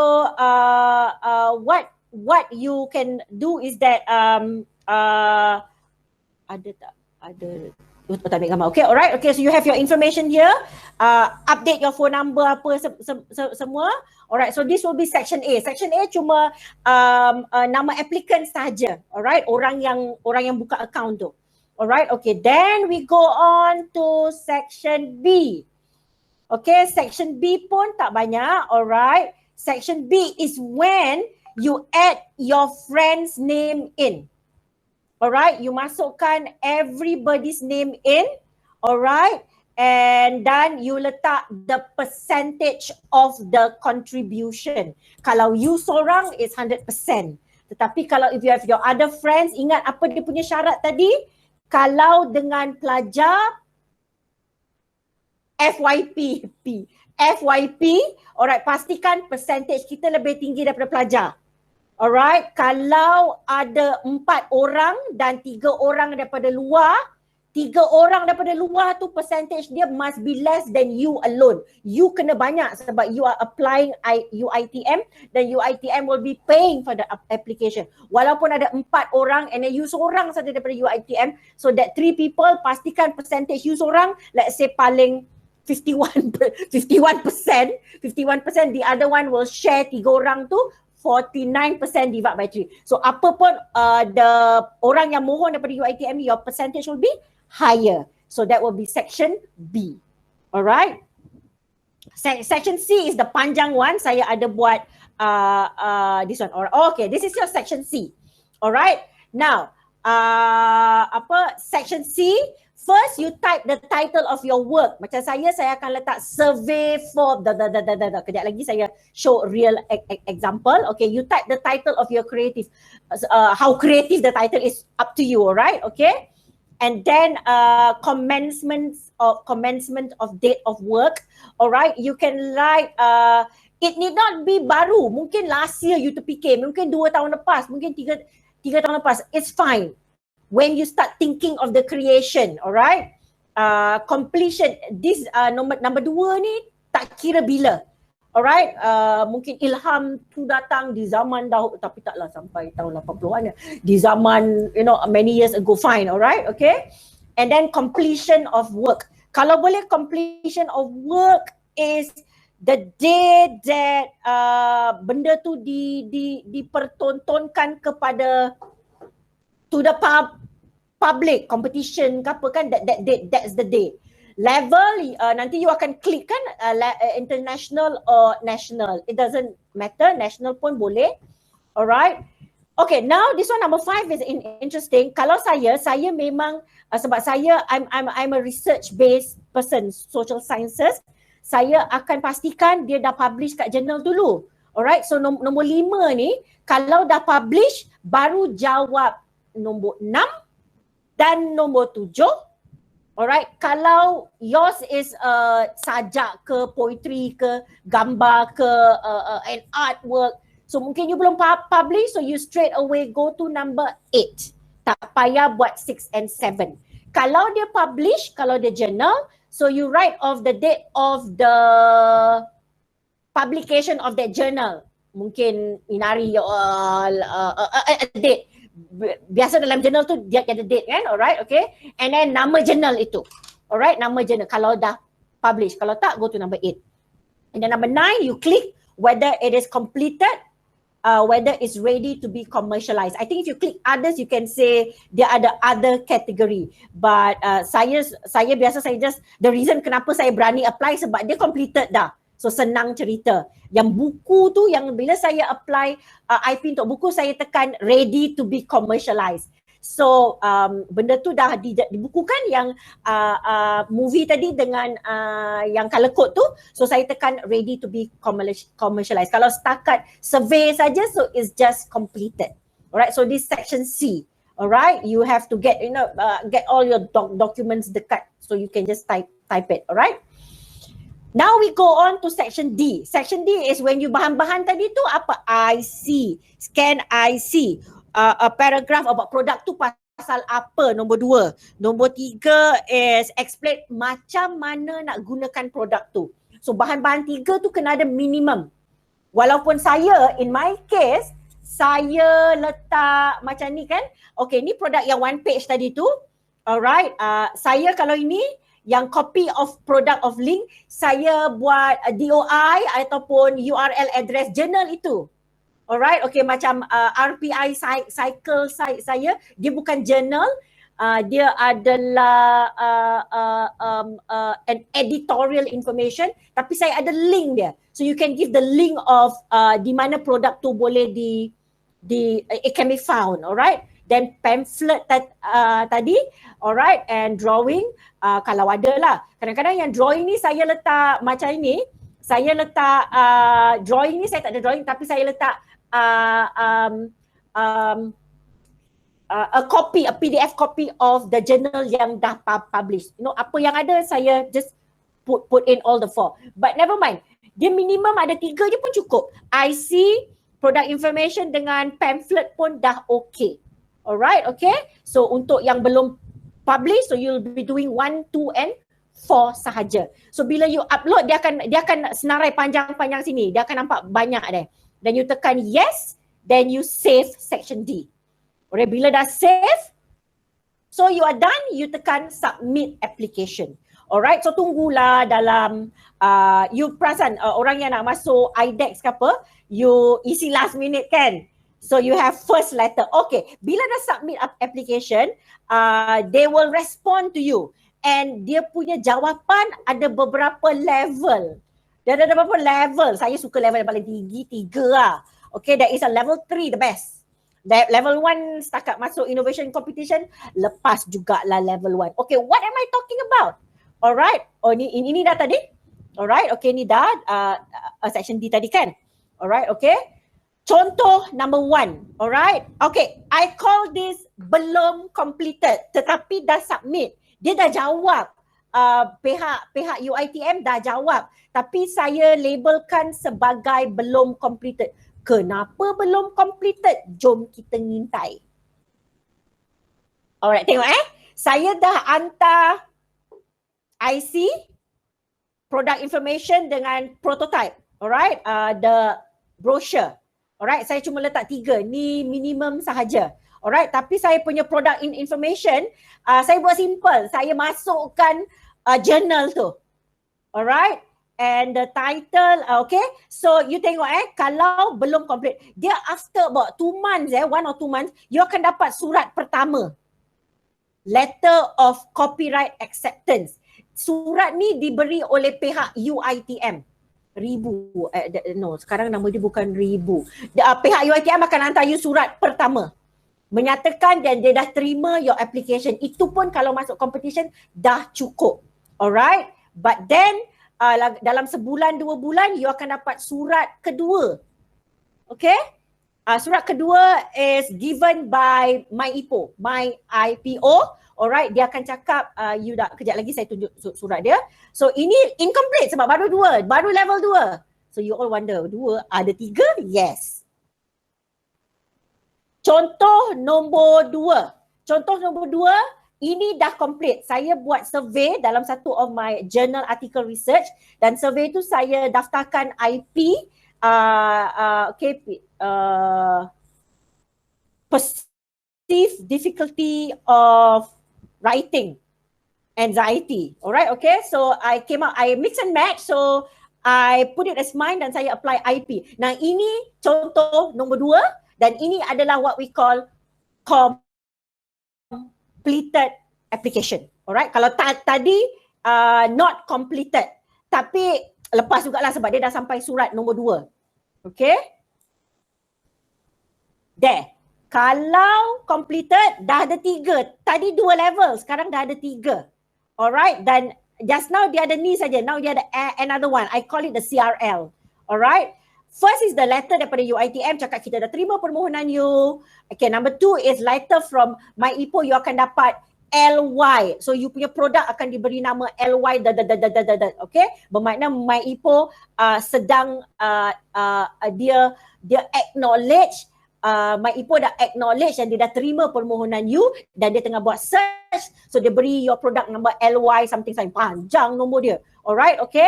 what you can do is that ada tak? Ada. Tak ambil gambar. Okay, alright. Okay, so you have your information here. Update your phone number apa semua. Alright, so this will be section A. Section A cuma nama applicant saja. Alright, orang yang buka account tu. Alright, okay. Then we go on to section B. Okay, section B pun tak banyak. Alright, section B is when you add your friend's name in. Alright, you masukkan everybody's name in. Alright, and then you letak the percentage of the contribution. Kalau you seorang, it's 100%. Tetapi kalau if you have your other friends, ingat apa dia punya syarat tadi? Kalau dengan pelajar FYP, alright, pastikan percentage kita lebih tinggi daripada pelajar. Alright, kalau ada 4 orang dan 3 orang daripada luar, 3 orang daripada luar tu percentage dia must be less than you alone. You kena banyak sebab you are applying UiTM dan UiTM will be paying for the application. Walaupun ada 4 orang and then you seorang saja daripada UiTM, so that 3 people pastikan percentage you seorang, let's say paling 51%, the other one will share 3 orang tu 49% divide by 3. So apa pun the orang yang mohon daripada UiTM, your percentage will be higher. So that will be section B. Alright. Section C is the panjang one. Saya ada buat this one. Okay, this is your section C. Alright. Now, section C, first you type the title of your work. Macam saya akan letak survey for kejap lagi saya show real example. Okay, you type the title of your creative. How creative the title is up to you, alright? Okay. And then commencement of date of work. Alright, you can write it need not be baru. Mungkin last year you terfikir, mungkin 2 tahun lepas, mungkin 3 tahun lepas. It's fine. When you start thinking of the creation, alright? Completion, this number 2 ni tak kira bila. Alright, mungkin ilham tu datang di zaman tapi taklah sampai tahun 80-an. Di zaman, many years ago, fine, alright, okay? And then completion of work. Kalau boleh completion of work is the day that benda tu dipertontonkan kepada to the public competition ke apa kan, that's the day. Level nanti you akan klik kan international or national, it doesn't matter, national pun boleh. Alright, okay, now this one number 5 is interesting. Kalau saya memang sebab saya I'm a research based person, social sciences, saya akan pastikan dia dah publish kat jurnal dulu. Alright, so nombor 5 ni kalau dah publish baru jawab nombor 6 dan nombor 7. Alright, kalau yours is sajak ke, poetry ke, gambar ke, an artwork, so mungkin you belum publish, so you straight away go to number 8. Tak payah buat 6 and 7. Kalau dia publish, kalau dia journal, so you write off the date of the publication of that journal. Mungkin inari date. Biasa dalam journal tu dia ada date kan, alright, okay. And then nama journal itu, alright, nama journal kalau dah publish. Kalau tak, go to number 8. And then number 9, you click whether it is completed, whether it's ready to be commercialized. I think if you click others, you can say there are the other category. But saya biasa saya just, the reason kenapa saya berani apply sebab dia completed dah. So senang cerita. Yang buku tu, yang bila saya apply IP untuk buku, saya tekan ready to be commercialized. So benda tu dah dibukukan yang movie tadi dengan yang color code tu. So saya tekan ready to be commercialized. Kalau setakat survey saja, so it's just completed. Alright, so this section C. Alright, you have to get get all your documents dekat, so you can just type it. Alright. Now we go on to section D. Section D is when you bahan-bahan tadi tu apa? IC, scan IC, a paragraph about produk tu pasal apa, nombor 2. Nombor 3 is explain macam mana nak gunakan produk tu. So bahan-bahan 3 tu kena ada minimum. Walaupun saya, in my case, saya letak macam ni kan. Okay, ni produk yang one page tadi tu. Alright, saya kalau ini, yang copy of product of link, saya buat DOI ataupun URL address journal itu. Alright, okay, macam RPI Cycle saya, dia bukan journal, dia adalah an editorial information, tapi saya ada link dia. So you can give the link of di mana produk tu boleh it can be found, alright. Then pamphlet tadi, alright, and drawing, kalau ada lah. Kadang-kadang yang drawing ni saya letak macam ini, saya letak drawing ni saya tak ada drawing, tapi saya letak a copy, a PDF copy of the journal yang dah published. You know, apa yang ada saya just put in all the 4. But never mind, dia minimum ada 3 je pun cukup. IC, product information dengan pamphlet pun dah okay. Alright, okay. So untuk yang belum publish, so you'll be doing 1, 2 and 4 sahaja. So bila you upload, dia akan senarai panjang-panjang sini. Dia akan nampak banyak deh. Then you tekan yes, then you save section D. Alright, bila dah save, so you are done, you tekan submit application. Alright, so tunggulah dalam, you perasan orang yang nak masuk IDEX ke apa, you isi last minute kan? So you have first letter. Okay, bila dah submit application, they will respond to you. And dia punya jawapan ada beberapa level. Dia ada beberapa level. Saya suka level yang paling tinggi, 3 lah. Okay, there is a level 3, the best. Level 1 setakat masuk innovation competition, lepas jugalah level 1. Okay, what am I talking about? Alright, oh ini dah tadi. Alright, okay, ni dah section D tadi kan. Alright, okay. Contoh number 1, alright. Okay, I call this belum completed tetapi dah submit. Dia dah jawab, pihak UiTM dah jawab, tapi saya labelkan sebagai belum completed. Kenapa belum completed? Jom kita ngintai. Alright, tengok saya dah hantar IC, product information dengan prototype. Alright, the brochure. Alright, saya cuma letak 3. Ni minimum sahaja. Alright, tapi saya punya product information, saya buat simple. Saya masukkan journal tu. Alright, and the title, okay. So you tengok kalau belum complete, dia after about 2 months 1 or 2 months, you akan dapat surat pertama. Letter of Copyright Acceptance. Surat ni diberi oleh pihak UiTM. Sekarang nama dia bukan ribu. Pihak UiTM akan hantar you surat pertama menyatakan dan dia dah terima your application. Itu pun kalau masuk competition dah cukup. Alright, but then dalam sebulan 2 bulan you akan dapat surat kedua. Okay, Surat kedua is given by my IPO. Alright, dia akan cakap, you dah, kejap lagi saya tunjuk surat dia. So ini incomplete sebab baru 2, baru level 2. So you all wonder, 2 ada 3? Yes. Contoh nombor 2. Contoh nombor 2, ini dah complete. Saya buat survey dalam satu of my journal article research dan survey tu saya daftarkan IP perceived difficulty of writing, anxiety. Alright, okay. So I came out, I mix and match. So I put it as mine dan saya apply IP. Nah ini contoh nombor 2 dan ini adalah what we call completed application. Alright, kalau tadi not completed, tapi lepas jugalah sebab dia dah sampai surat nombor 2. Okay. There. Kalau completed, dah ada 3. Tadi 2 level, sekarang dah ada 3. Alright, dan just now dia ada ni saja. Now dia ada another one. I call it the CRL. Alright. First is the letter daripada UiTM cakap kita dah terima permohonan you. Okay, number 2 is letter from my IPO, you akan dapat LY. So you punya produk akan diberi nama LY . Okay, bermakna my IPO sedang dia acknowledge, my IPO dah acknowledge dan dia dah terima permohonan you dan dia tengah buat search. So dia beri your product number LY something, panjang nombor dia. Alright, okay.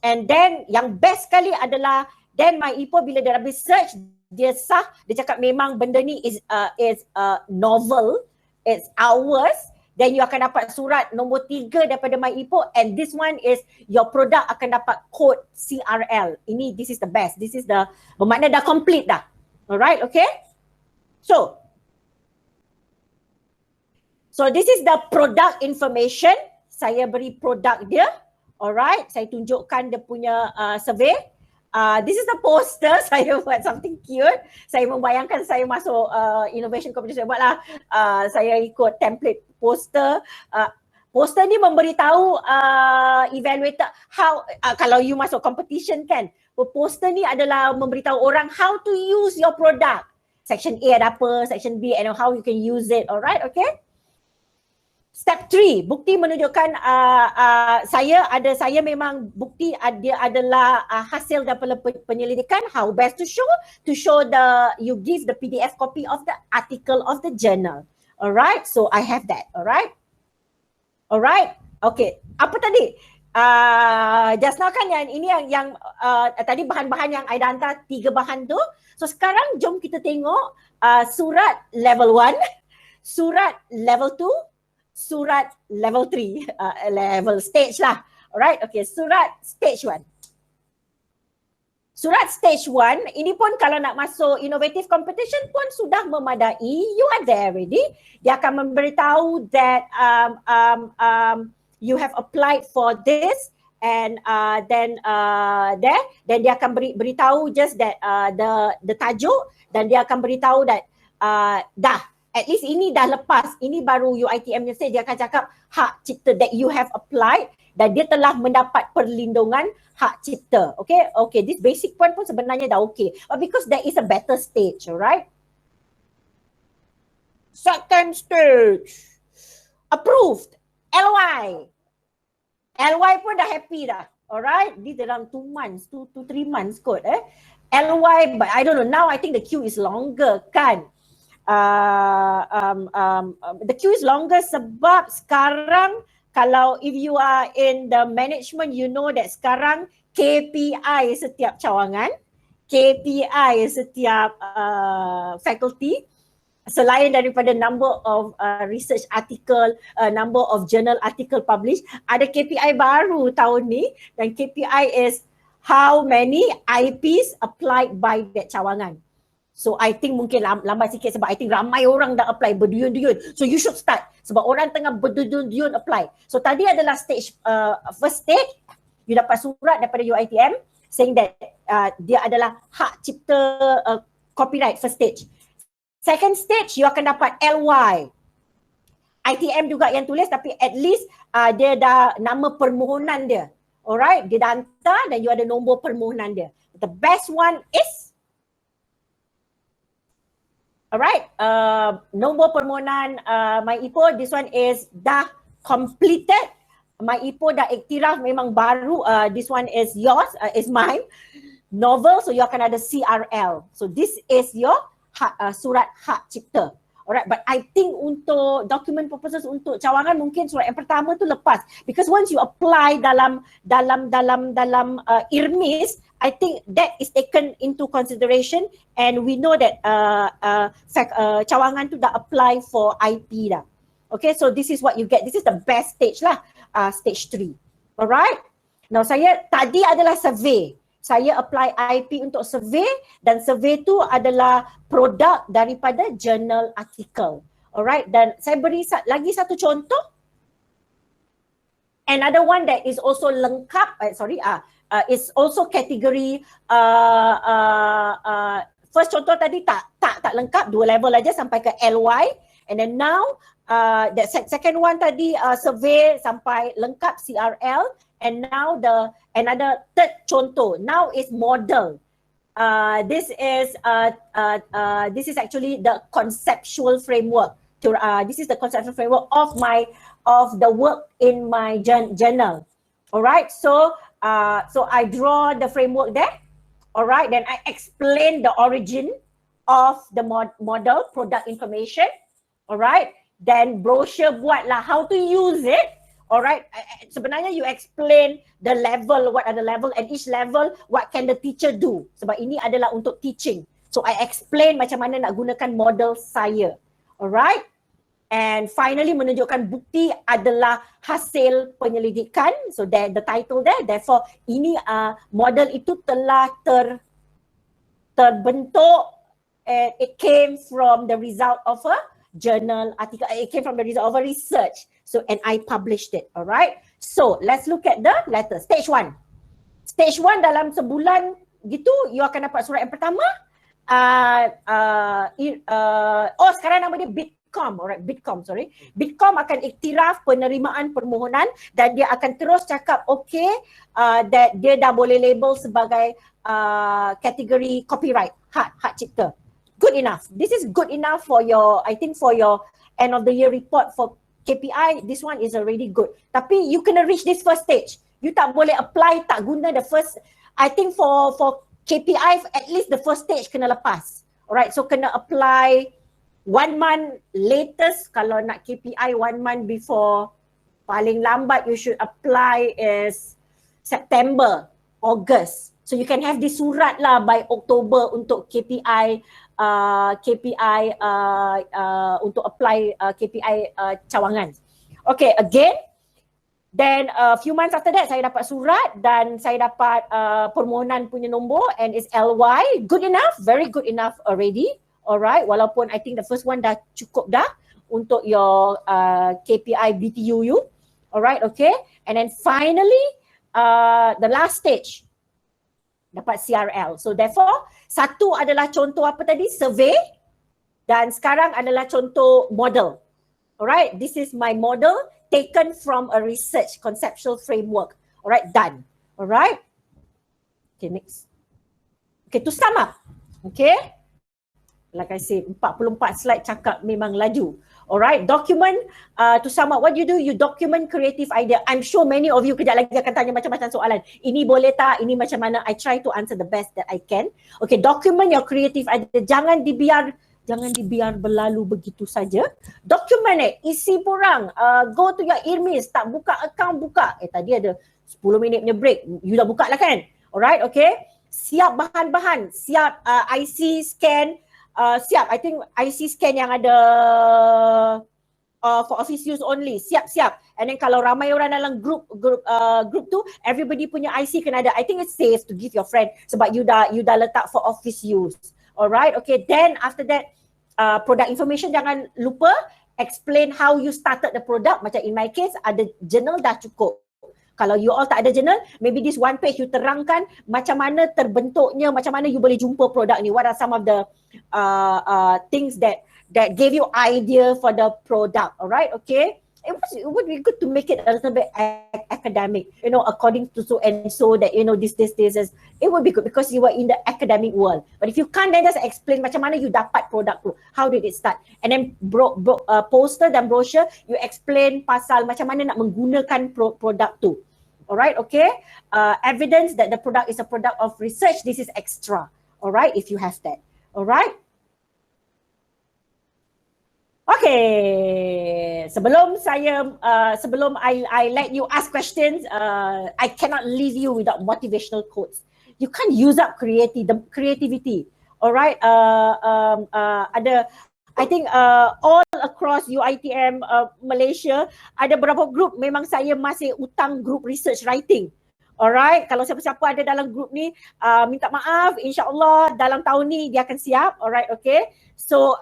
And then yang best sekali adalah then my IPO bila dia habis search, dia sah, dia cakap memang benda ni is novel, it's ours. Then you akan dapat surat nombor 3 daripada my IPO and this one is your product akan dapat code CRL. Ini, this is the best. This is the, bermakna dah complete dah. Alright, okay. So this is the product information. Saya beri produk dia. Alright, saya tunjukkan dia punya survey. This is the poster. Saya buat something cute. Saya membayangkan saya masuk innovation competition. Buatlah saya ikut template poster. Poster ni memberitahu evaluator how, kalau you masuk competition kan, poster ni adalah memberitahu orang how to use your product. Section A ada apa, section B and how you can use it. Alright, okay. Step 3, bukti menunjukkan saya memang bukti dia adalah hasil daripada penyelidikan. How best to show you give the PDF copy of the article of the journal. Alright, so I have that. Alright, okay. Apa tadi? Just now kan yang tadi bahan-bahan yang I dah hantar 3 bahan tu. So sekarang jom kita tengok surat level 1, surat level 2, surat level 3, level stage lah. Alright, okay, surat stage 1. Surat stage 1, ini pun kalau nak masuk innovative competition pun sudah memadai. You are there already. Dia akan memberitahu that you have applied for this and then dia akan beritahu just that the tajuk dan dia akan beritahu that dah at least ini dah lepas, ini baru UiTM message, dia akan cakap hak cipta that you have applied dan dia telah mendapat perlindungan hak cipta. Okay, this basic point pun sebenarnya dah okay. But because there is a better stage, alright? Second stage, approved, LY. LY pun dah happy dah, alright? Di dalam 2 months, 2-3 months kot LY, but I don't know, now I think the queue is longer kan? The queue is longer sebab sekarang kalau if you are in the management, you know that sekarang KPI setiap cawangan, KPI setiap faculty, selain daripada number of research article, number of journal article published, ada KPI baru tahun ni dan KPI is how many IPs applied by that cawangan. So I think mungkin lambat sikit sebab I think ramai orang dah apply berduyun-duyun. So you should start sebab orang tengah berduyun-duyun apply. So tadi adalah stage, first stage, you dapat surat daripada UiTM saying that dia adalah hak cipta copyright first stage. Second stage, you akan dapat LY. ITM juga yang tulis tapi at least dia dah nama permohonan dia. Alright, dia dah hantar dan you ada nombor permohonan dia. The best one is Alright, nombor permohonan My Ipoh, this one is dah completed. My Ipoh dah iktiraf memang baru. This one is yours, is mine. Novel, so you akan ada CRL. So this is your surat hak cipta. Alright, but I think untuk document purposes untuk cawangan mungkin surat yang pertama tu lepas, because once you apply dalam IRMIS, I think that is taken into consideration, and we know that cawangan tu dah apply for IP dah. Okay, so this is what you get. This is the best stage lah, stage 3. Alright. Now saya tadi adalah survey. Saya apply IP untuk survey, dan survey tu adalah produk daripada journal article. Alright, dan saya beri lagi satu contoh. Another one that is also lengkap, is also category, first contoh tadi tak lengkap, 2 level aja sampai ke LY, and then now the second one tadi survey sampai lengkap CRL, and now another third contoh now is model. This is actually the conceptual framework. This is the conceptual framework of the work in my journal. Alright, so I draw the framework there. Alright, then I explain the origin of the model, product information. Alright, then brochure buatlah how to use it. Alright, sebenarnya you explain the level, what are the level, and each level what can the teacher do. Sebab ini adalah untuk teaching. So I explain macam mana nak gunakan model saya. Alright, and finally menunjukkan bukti adalah hasil penyelidikan. So the title there, therefore ini model itu telah terbentuk, it came from the result of a journal article, it came from the result of a research. So, and I published it, alright? So, let's look at the letter. Stage 1. Stage 1 dalam sebulan gitu, you akan dapat surat yang pertama. Sekarang nama dia Bitcom, alright, Bitcom, sorry. Bitcom akan iktiraf penerimaan permohonan, dan dia akan terus cakap, okay, that dia dah boleh label sebagai kategori copyright, hak cipta. Good enough. This is good enough for your, I think for your end of the year report for KPI, this one is already good. Tapi you kena reach this first stage. You tak boleh apply, tak guna the first, I think for KPI, at least the first stage kena lepas. Alright, so kena apply 1 month latest. Kalau nak KPI 1 month before, paling lambat you should apply is September, August. So you can have this surat lah by October untuk KPI untuk apply KPI cawangan. Okay, again, then a few months after that saya dapat surat dan saya dapat permohonan punya nombor, and it's LY. Good enough, very good enough already. Alright, walaupun I think the first one dah cukup dah untuk your KPI BTUU. Alright, okay. And then finally, the last stage, dapat CRL. So therefore, satu adalah contoh apa tadi? Survey. Dan sekarang adalah contoh model. Alright, this is my model taken from a research conceptual framework. Alright, done. Alright. Okay, next. Okay, to sum up. Okay. Like I said, 44 slide cakap memang laju. Alright, document, to sum up, what you do, you document creative idea. I'm sure many of you kejap lagi akan tanya macam-macam soalan. Ini boleh tak? Ini macam mana? I try to answer the best that I can. Okay, document your creative idea. Jangan dibiar berlalu begitu saja. Document isi borang. Go to your IRMIS, tak buka account, buka. Tadi ada 10 minit punya break. You dah buka lah kan? Alright, okay. Siap bahan-bahan, siap IC scan, siap, I think IC scan yang ada for office use only, siap. And then kalau ramai orang dalam group tu, everybody punya IC kena ada. I think it's safe to give your friend sebab you dah letak for office use. Alright, okay. Then after that, product information jangan lupa, explain how you started the product. Macam in my case, ada journal dah cukup. Kalau you all tak ada journal, maybe this one page you terangkan macam mana terbentuknya, macam mana you boleh jumpa produk ni. What are some of the things that gave you idea for the product, alright, okay. it would be good to make it a little bit academic, you know, according to so and so that, you know, this is, it would be good because you are in the academic world. But if you can't, then just explain macam mana you dapat produk tu, how did it start, and then poster dan brochure you explain pasal macam mana nak menggunakan produk tu. Alright, okay. Evidence that the product is a product of research, this is extra. Alright, if you have that. Alright. Okay, sebelum I let you ask questions, I cannot leave you without motivational quotes. You can't use up creativity. Alright, ada, I think all across UiTM Malaysia, ada beberapa group memang saya masih utang group research writing. Alright, kalau siapa-siapa ada dalam group ni, minta maaf, insyaAllah dalam tahun ni dia akan siap. Alright, okay. So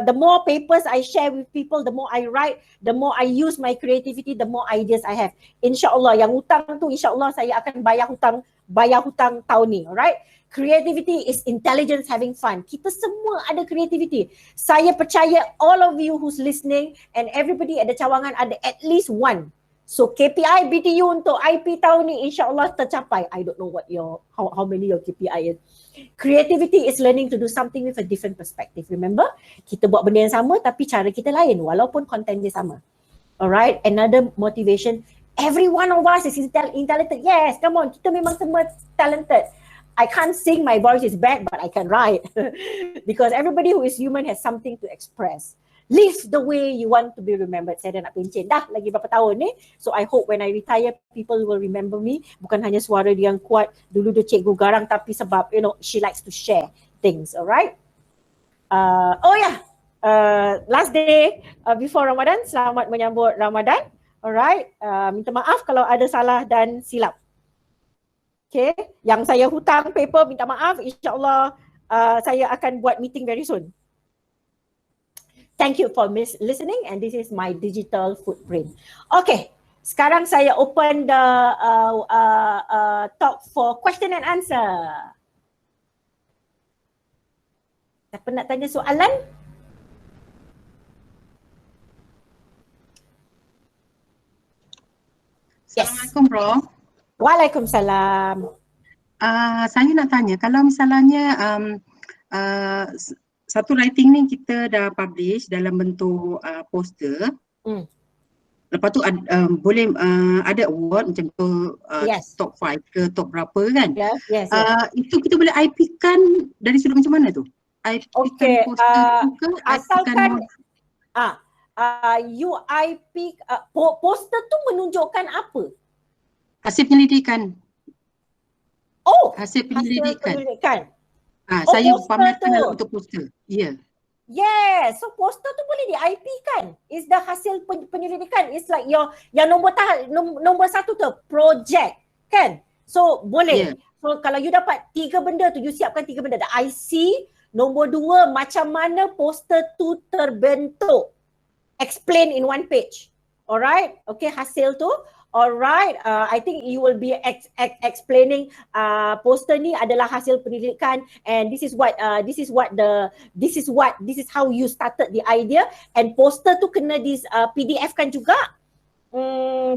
the more papers I share with people, the more I write, the more I use my creativity, the more ideas I have. InsyaAllah yang hutang tu, insyaAllah saya akan bayar hutang tahun ni. Alright. Creativity is intelligence having fun. Kita semua ada creativity. Saya percaya all of you who's listening and everybody at the cawangan ada at least one. So KPI BTU untuk IP tahun ni insyaAllah tercapai. I don't know what how many your KPI is. Creativity is learning to do something with a different perspective. Remember, kita buat benda yang sama tapi cara kita lain walaupun content dia sama. Alright, another motivation. Every one of us is talented. Yes, come on, kita memang semua talented. I can't sing, my voice is bad, but I can write. Because everybody who is human has something to express. Live the way you want to be remembered. Saya dah nak pencen dah lagi berapa tahun ni. So I hope when I retire, people will remember me. Bukan hanya suara dia yang kuat, dulu dia cikgu garang, tapi sebab, you know, she likes to share things, alright? Last day before Ramadan, selamat menyambut Ramadan. Alright, minta maaf kalau ada salah dan silap. Okay, yang saya hutang paper, minta maaf. InsyaAllah saya akan buat meeting very soon. Thank you for listening, and this is my digital footprint. Okay, sekarang saya open the talk for question and answer. Siapa nak tanya soalan? Assalamualaikum, Prof. Waalaikumsalam. Saya nak tanya, kalau misalnya satu writing ni kita dah publish dalam bentuk poster, lepas tu boleh ada award macam tu, Yes. top 5 ke top berapa kan? Yes. Itu kita boleh IP-kan dari sudut macam mana tu? IP-kan Okay, poster tu ke? asalkan UIP poster tu menunjukkan apa? Hasil penyelidikan. Oh, Hasil penyelidikan. Saya poster pamerkan tu. dalam bentuk poster. Ya. Yes, so poster tu boleh di-IP kan? Is the hasil penyelidikan. It's like yang nombor satu tu project kan? So boleh. Yeah. So kalau you dapat 3 benda tu, you siapkan 3 benda. The IC, nombor 2 macam mana poster tu terbentuk. Explain in 1 page. Alright, okay, hasil tu. Alright, I think you will be explaining poster ni adalah hasil penyelidikan, and this is how you started the idea, and poster tu kena PDF kan juga.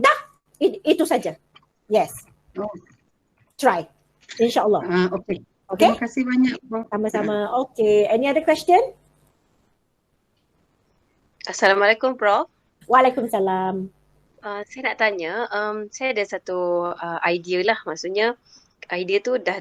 Dah, itu saja. Yes. Try. InsyaAllah. Okay. Okay. Terima kasih banyak, Prof. Sama-sama. Okay. Any other question? Assalamualaikum, Prof. Waalaikumsalam. Saya nak tanya, saya ada satu idea lah, maksudnya idea tu dah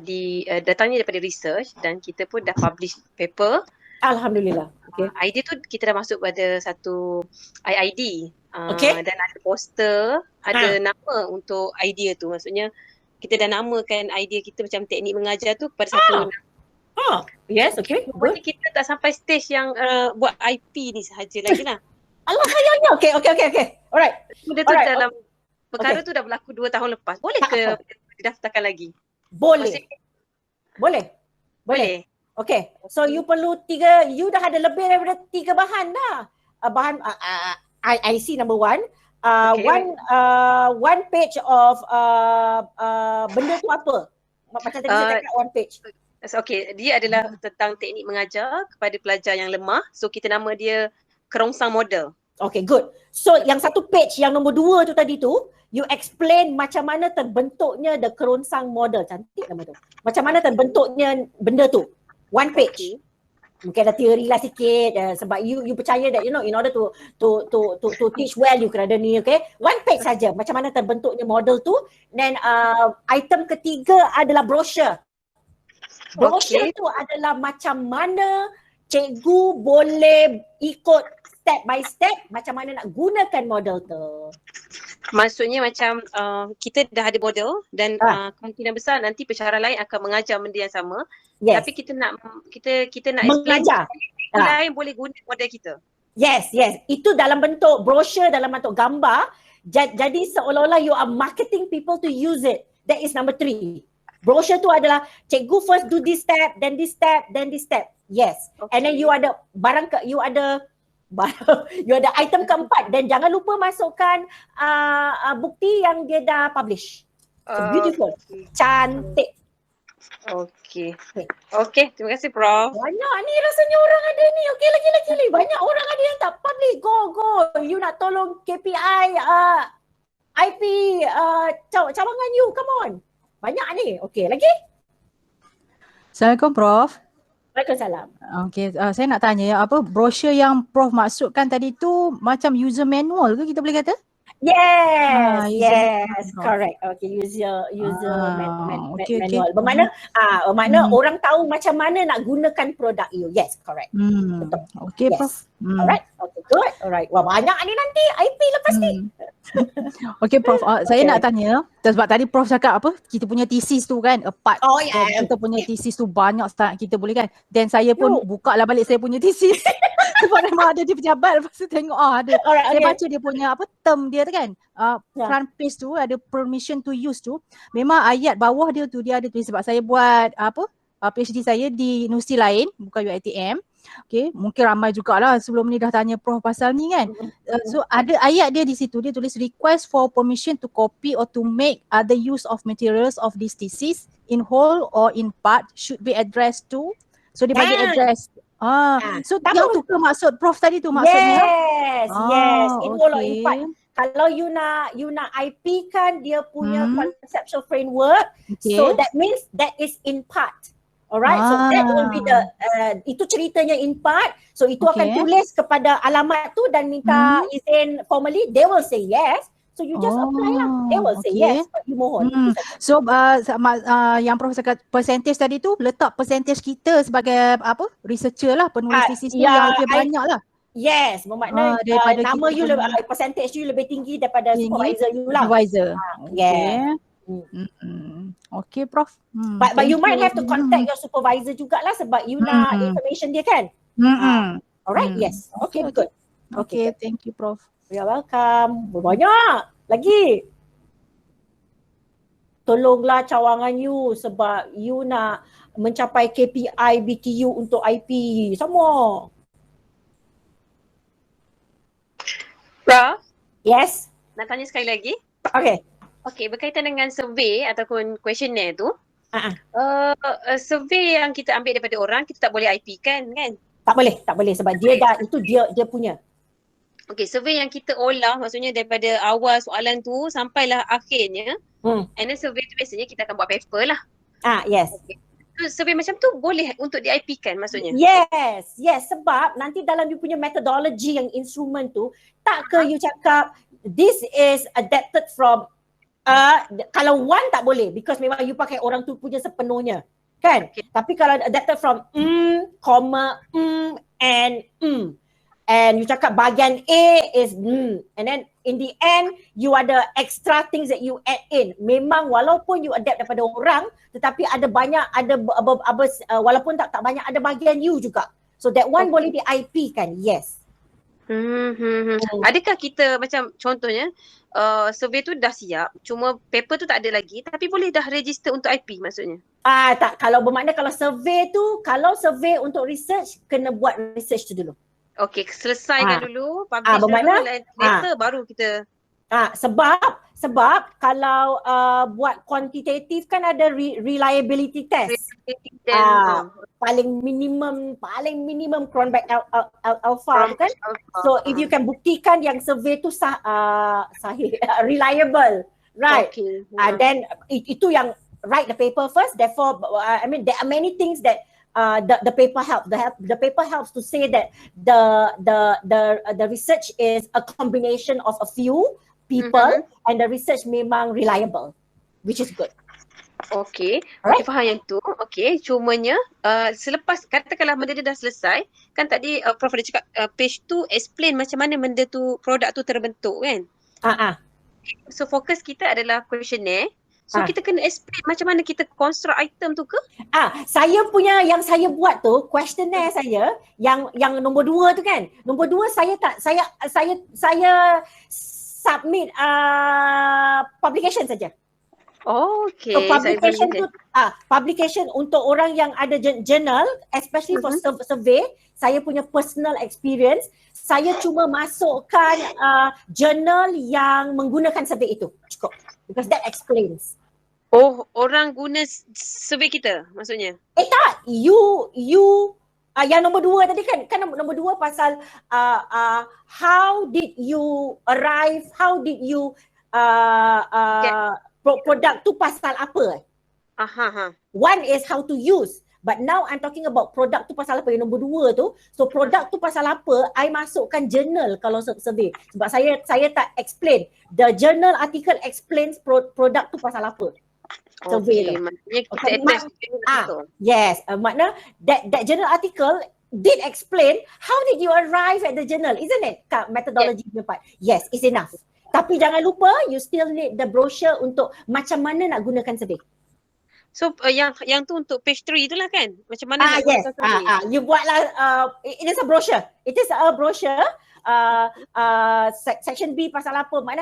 datangnya daripada research dan kita pun dah publish paper. Alhamdulillah. Okay. Idea tu kita dah masuk pada satu IID. Okay. Dan ada poster, ada nama untuk idea tu, maksudnya kita dah namakan idea kita macam teknik mengajar tu pada satu nama. Yes, okay. Jadi kita tak sampai stage yang buat IP ni sahaja lagi lah. Allah sayangnya. Okay. Alright. Benda tu dalam perkara tu dah berlaku 2 tahun lepas. Boleh ke didaftarkan lagi? Boleh. Boleh. Okay. So you perlu 3, you dah ada lebih daripada 3 bahan dah. Bahan IC number 1. One page of benda tu apa? Macam tadi saya cakap 1 page. Okay, dia adalah tentang teknik mengajar kepada pelajar yang lemah. So kita nama dia kerongsang model. Okay, good. So yang satu page yang nombor 2 tu tadi tu, you explain macam mana terbentuknya the kerongsang model. Cantik nama tu. Macam mana terbentuknya benda tu. One page. Mungkin ada teori lah sikit sebab you percaya that you know in order to teach well you kena ada ni, okay? One page saja macam mana terbentuknya model tu. Then item ketiga adalah brochure. Brochure tu adalah macam mana cikgu boleh ikut step by step macam mana nak gunakan model tu. Maksudnya macam kita dah ada model dan kemungkinan besar nanti pensyarah lain akan mengajar benda yang sama. Yes. Tapi kita nak explain mengajar. Lain boleh guna model kita. Yes. Itu dalam bentuk brochure, dalam bentuk gambar. Jadi seolah-olah you are marketing people to use it. That is number 3. Brochure tu adalah cikgu first do this step, then this step, then this step. Yes. Okay. And then you ada you ada item keempat dan jangan lupa masukkan bukti yang dia dah publish. So beautiful. Cantik. Okay, terima kasih Prof. Banyak ni rasanya orang ada ni. Okay, lagi. Banyak orang ada yang tak publish. Go. You nak tolong KPI, IP, cawangan you. Come on. Banyak ni. Okay, lagi? Assalamualaikum Prof. Waalaikumsalam. Okay, saya nak tanya apa brochure yang Prof maksudkan tadi tu macam user manual ke kita boleh kata? Yes, correct. Okay, user manual. Bermakna orang tahu macam mana nak gunakan produk you. Yes, correct. Betul. Okay, yes. Prof. Alright, okay, good. Alright. Wah, banyak ni nanti IP lepas ni. Okay, Prof. Saya nak tanya sebab tadi Prof cakap apa? Kita punya thesis tu kan apart. Oh, yeah. Kita punya thesis tu banyak start kita boleh kan. Dan saya pun buka lah balik saya punya thesis. Sebab memang ada di pejabat, lepas tu tengok ada. Alright, saya baca dia punya apa term dia tu kan. Front page tu ada permission to use tu. Memang ayat bawah dia tu dia ada tulis sebab saya buat PhD saya di universiti lain bukan UiTM. Okay, mungkin ramai jugalah sebelum ni dah tanya Prof pasal ni kan. So ada ayat dia di situ, dia tulis request for permission to copy or to make other use of materials of this thesis in whole or in part should be addressed to. So dia bagi address. So yang tu ke maksud Prof tadi tu maksudnya? Yes. In whole or in part. Kalau you nak IP kan dia punya conceptual framework. Okay. So that means that is in part. Alright, so that will be itu ceritanya in part. So itu akan tulis kepada alamat tu dan minta izin formally. They will say yes. So you just apply lah. They will say yes. But you mohon. So yang Prof cakap percentage tadi tu letak percentage kita sebagai apa? Researcher lah, penulis thesis tu yang lebih banyak lah. Yes, bermakna nama you percentage you lebih tinggi daripada supervisor you lah. Supervisor. Yeah. Okay, Prof. But you might have to contact your supervisor jugalah sebab you nak information dia kan. Alright, yes. Okay, good. Okay, thank you, Prof. You're welcome. Banyak lagi. Tolonglah cawangan you sebab you nak mencapai KPI BTU untuk IP. Semua. Prof? Yes? Nak tanya sekali lagi? Okay, berkaitan dengan survey ataupun questionnaire tu. Survey yang kita ambil daripada orang, kita tak boleh IP kan? Tak boleh sebab dia punya. Okay, survey yang kita olah maksudnya daripada awal soalan tu sampailah akhirnya. And then survey tu biasanya kita akan buat paper lah. Yes. Okay. So, survey macam tu boleh untuk di-IP kan maksudnya? Yes, sebab nanti dalam you punya methodology yang instrument tu, tak ke you cakap this is adapted from kalau one tak boleh because memang you pakai orang tu punya sepenuhnya kan. Tapi kalau adapted from comma and you cakap bahagian A is and then in the end you ada extra things that you add in. Memang walaupun you adapt daripada orang tetapi ada banyak walaupun tak banyak ada bahagian you juga. So that one boleh di IP kan. Yes. Adakah kita macam contohnya survey tu dah siap cuma paper tu tak ada lagi tapi boleh dah register untuk IP maksudnya? Tak, kalau bermakna kalau survey untuk research kena buat research tu dulu. Okay, selesaikan dulu, publish dulu, later baru kita. Sebab Sebab kalau buat quantitative kan ada reliability test. Paling minimum Cronbach alpha tu kan. So if you can buktikan yang survey tu sahih, reliable, right? Okay. Then itu yang write the paper first. Therefore, I mean there are many things that the paper helps. The paper helps to say that the research is a combination of a few people and the research memang reliable, which is good. Okay, Alright. okay, faham yang tu. Okay, cumanya selepas katakanlah benda dia dah selesai, kan tadi Prof ada cakap page tu explain macam mana benda tu, produk tu terbentuk kan. So fokus kita adalah questionnaire. So kita kena explain macam mana kita construct item tu ke? Saya punya yang saya buat tu questionnaire saya yang nombor 2 tu kan. Nombor 2 saya submit publication saja. Okay. So publication tu publication untuk orang yang ada journal, especially for survey, saya punya personal experience, saya cuma masukkan journal yang menggunakan survey itu. Cukup. Because that explains. Oh, orang guna survey kita maksudnya? Tak, you yang nombor 2 tadi kan nombor 2 pasal how did you arrive, how did you produk tu pasal apa? One is how to use, but now I'm talking about produk tu pasal apa, yang nombor 2 tu. So produk tu pasal apa, I masukkan journal kalau survey. Sebab saya tak explain. The journal article explains produk tu pasal apa. Survey tu. Maknanya kita attach yes, makna that journal article did explain how did you arrive at the journal, isn't it? Methodology punya part. Yes, it's enough. Tapi jangan lupa you still need the brochure untuk macam mana nak gunakan survey. So yang tu untuk page 3 itulah kan? Macam mana nak gunakan survey. You buatlah it is a brochure. It is a brochure. Section B pasal apa, makna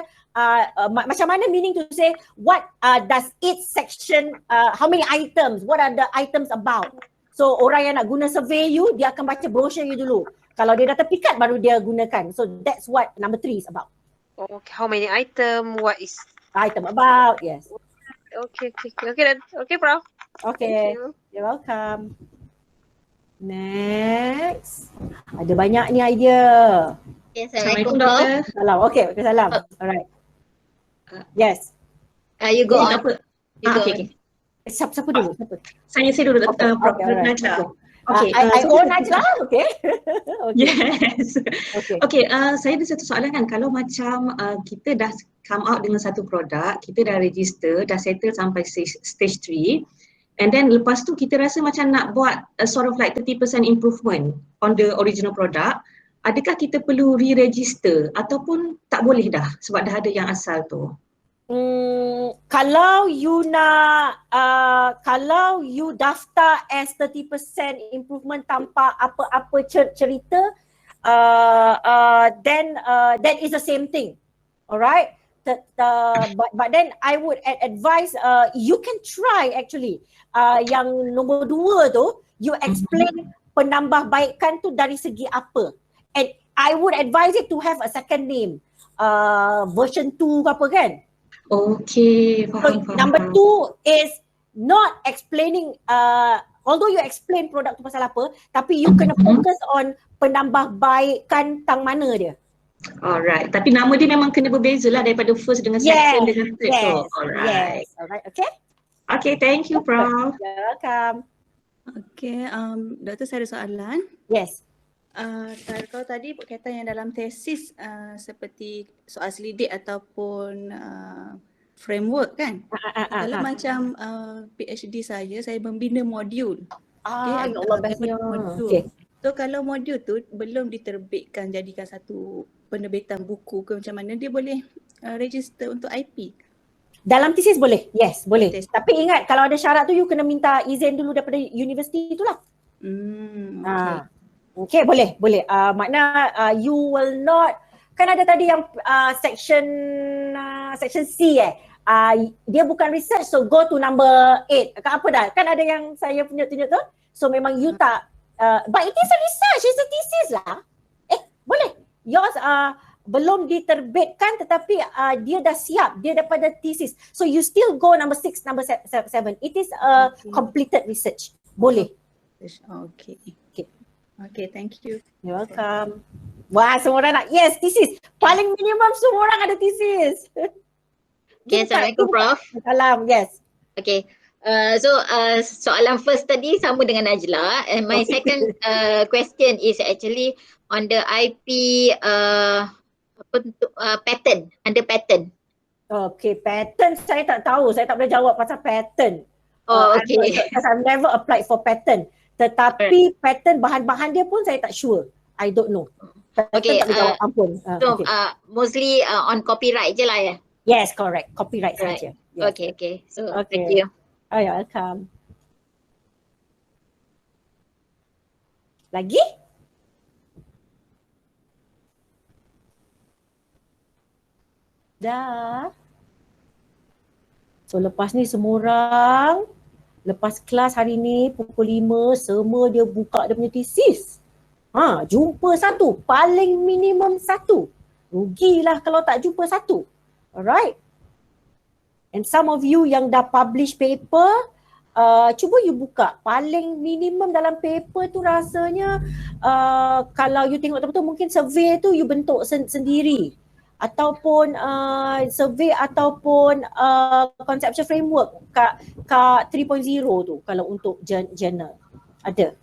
macam mana, meaning to say what does each section, how many items, what are the items about. So orang yang nak guna survey you, dia akan baca brochure you dulu. Kalau dia dah terpikat baru dia gunakan. So that's what number 3 is about. Okay, how many item, what is item about, yes. Okay then. Okay, Prof. Okay, you're welcome. Next. Ada banyak ni idea. Assalamualaikum Doktor. Salam. Okay, salam. Alright. Yes. You go on. Okay. Siapa dulu? Siapa? Saya dulu, Prof. Najla. Okay. I own Najla, okay. Yes. Okay, saya ada satu soalan kan, kalau macam kita dah come out dengan satu produk, kita dah register, dah settle sampai stage 3, and then lepas tu kita rasa macam nak buat a sort of like 30% improvement on the original product, adakah kita perlu re-register ataupun tak boleh dah sebab dah ada yang asal tu? Kalau you nak, kalau you daftar as 30% improvement tanpa apa-apa cerita, then that is the same thing. Alright? But then I would advise, you can try actually. Yang nombor 2 tu, you explain penambahbaikan tu dari segi apa. And I would advise it to have a second name. Version 2 ke apa kan? Okay, faham. Number 2 is not explaining, although you explain produk tu pasal apa, tapi you kena fokus on penambahbaikan tang mana dia. Alright, tapi nama dia memang kena berbeza lah daripada first dengan second dengan third tu. Alright. Alright, okay. Okay, thank you Prof. You're welcome. Okay, Doktor saya ada soalan. Yes. Kalau tadi berkaitan yang dalam tesis seperti soal selidik ataupun framework kan. Kalau macam PhD saya membina modul. Ya Allah, bestnya. Okay. So kalau modul tu belum diterbitkan jadikan satu penerbitan buku ke macam mana, dia boleh register untuk IP? Dalam tesis boleh, yes boleh. Tapi ingat kalau ada syarat tu you kena minta izin dulu daripada universiti itulah. Okay, boleh. Makna you will not, kan ada tadi yang section C dia bukan research, so go to number 8. Apa dah? Kan ada yang saya punya tunjuk tu. So memang you tak, but it is a research, it's a thesis lah. Boleh. Yours belum diterbitkan tetapi dia dah siap, dia daripada thesis. So you still go number 6, number 7. It is a completed research. Boleh. Okay. Okay, thank you. You're welcome. Wah, semua orang nak, yes, thesis. Paling minimum semua orang ada thesis. Okay, Assalamualaikum Prof. Salam, yes. Okay. Soalan first tadi sama dengan Najla, and my second question is actually on the IP pattern, under pattern. Okay, pattern saya tak tahu, saya tak boleh jawab pasal pattern. Oh, okay. Because I've never applied for pattern. Tetapi pattern bahan-bahan dia pun saya tak sure. I don't know. Okay, tak boleh jawab, ampun. So Okay. Mostly on copyright je lah ya? Yes, correct. Copyright Right. saja. Yes. Okay. So Okay. thank you. Oh, you're welcome. Lagi? Dah. So lepas ni semua orang, lepas kelas hari ni pukul 5, semua dia buka dia punya thesis. Jumpa satu, paling minimum satu. Rugilah kalau tak jumpa satu. Alright. And some of you yang dah publish paper, cuba you buka. Paling minimum dalam paper tu rasanya kalau you tengok betul-betul mungkin survey tu you bentuk sendiri. Ataupun survey ataupun conceptual framework kat 3.0 tu kalau untuk journal. Ada.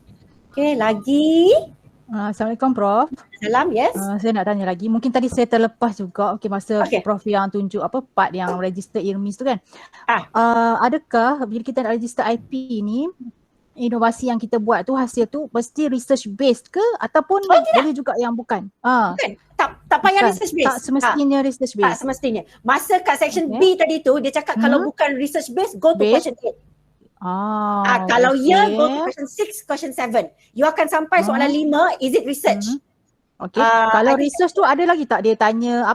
Okay, lagi. Assalamualaikum Prof. Salam, yes. Saya nak tanya lagi. Mungkin tadi saya terlepas juga masa Prof yang tunjuk part yang register IRMIS tu kan. Adakah bila kita nak register IP ni, inovasi yang kita buat tu hasil tu mesti research based ke ataupun boleh juga yang bukan? Bukan. Tak payah research based. Tak semestinya research based. Tak semestinya. Masa kat section B tadi tu dia cakap kalau bukan research based go to question 8. Kalau ya, go to question 6, question 7. You akan sampai soalan 5, is it research? Okay. Kalau research tu ada lagi tak dia tanya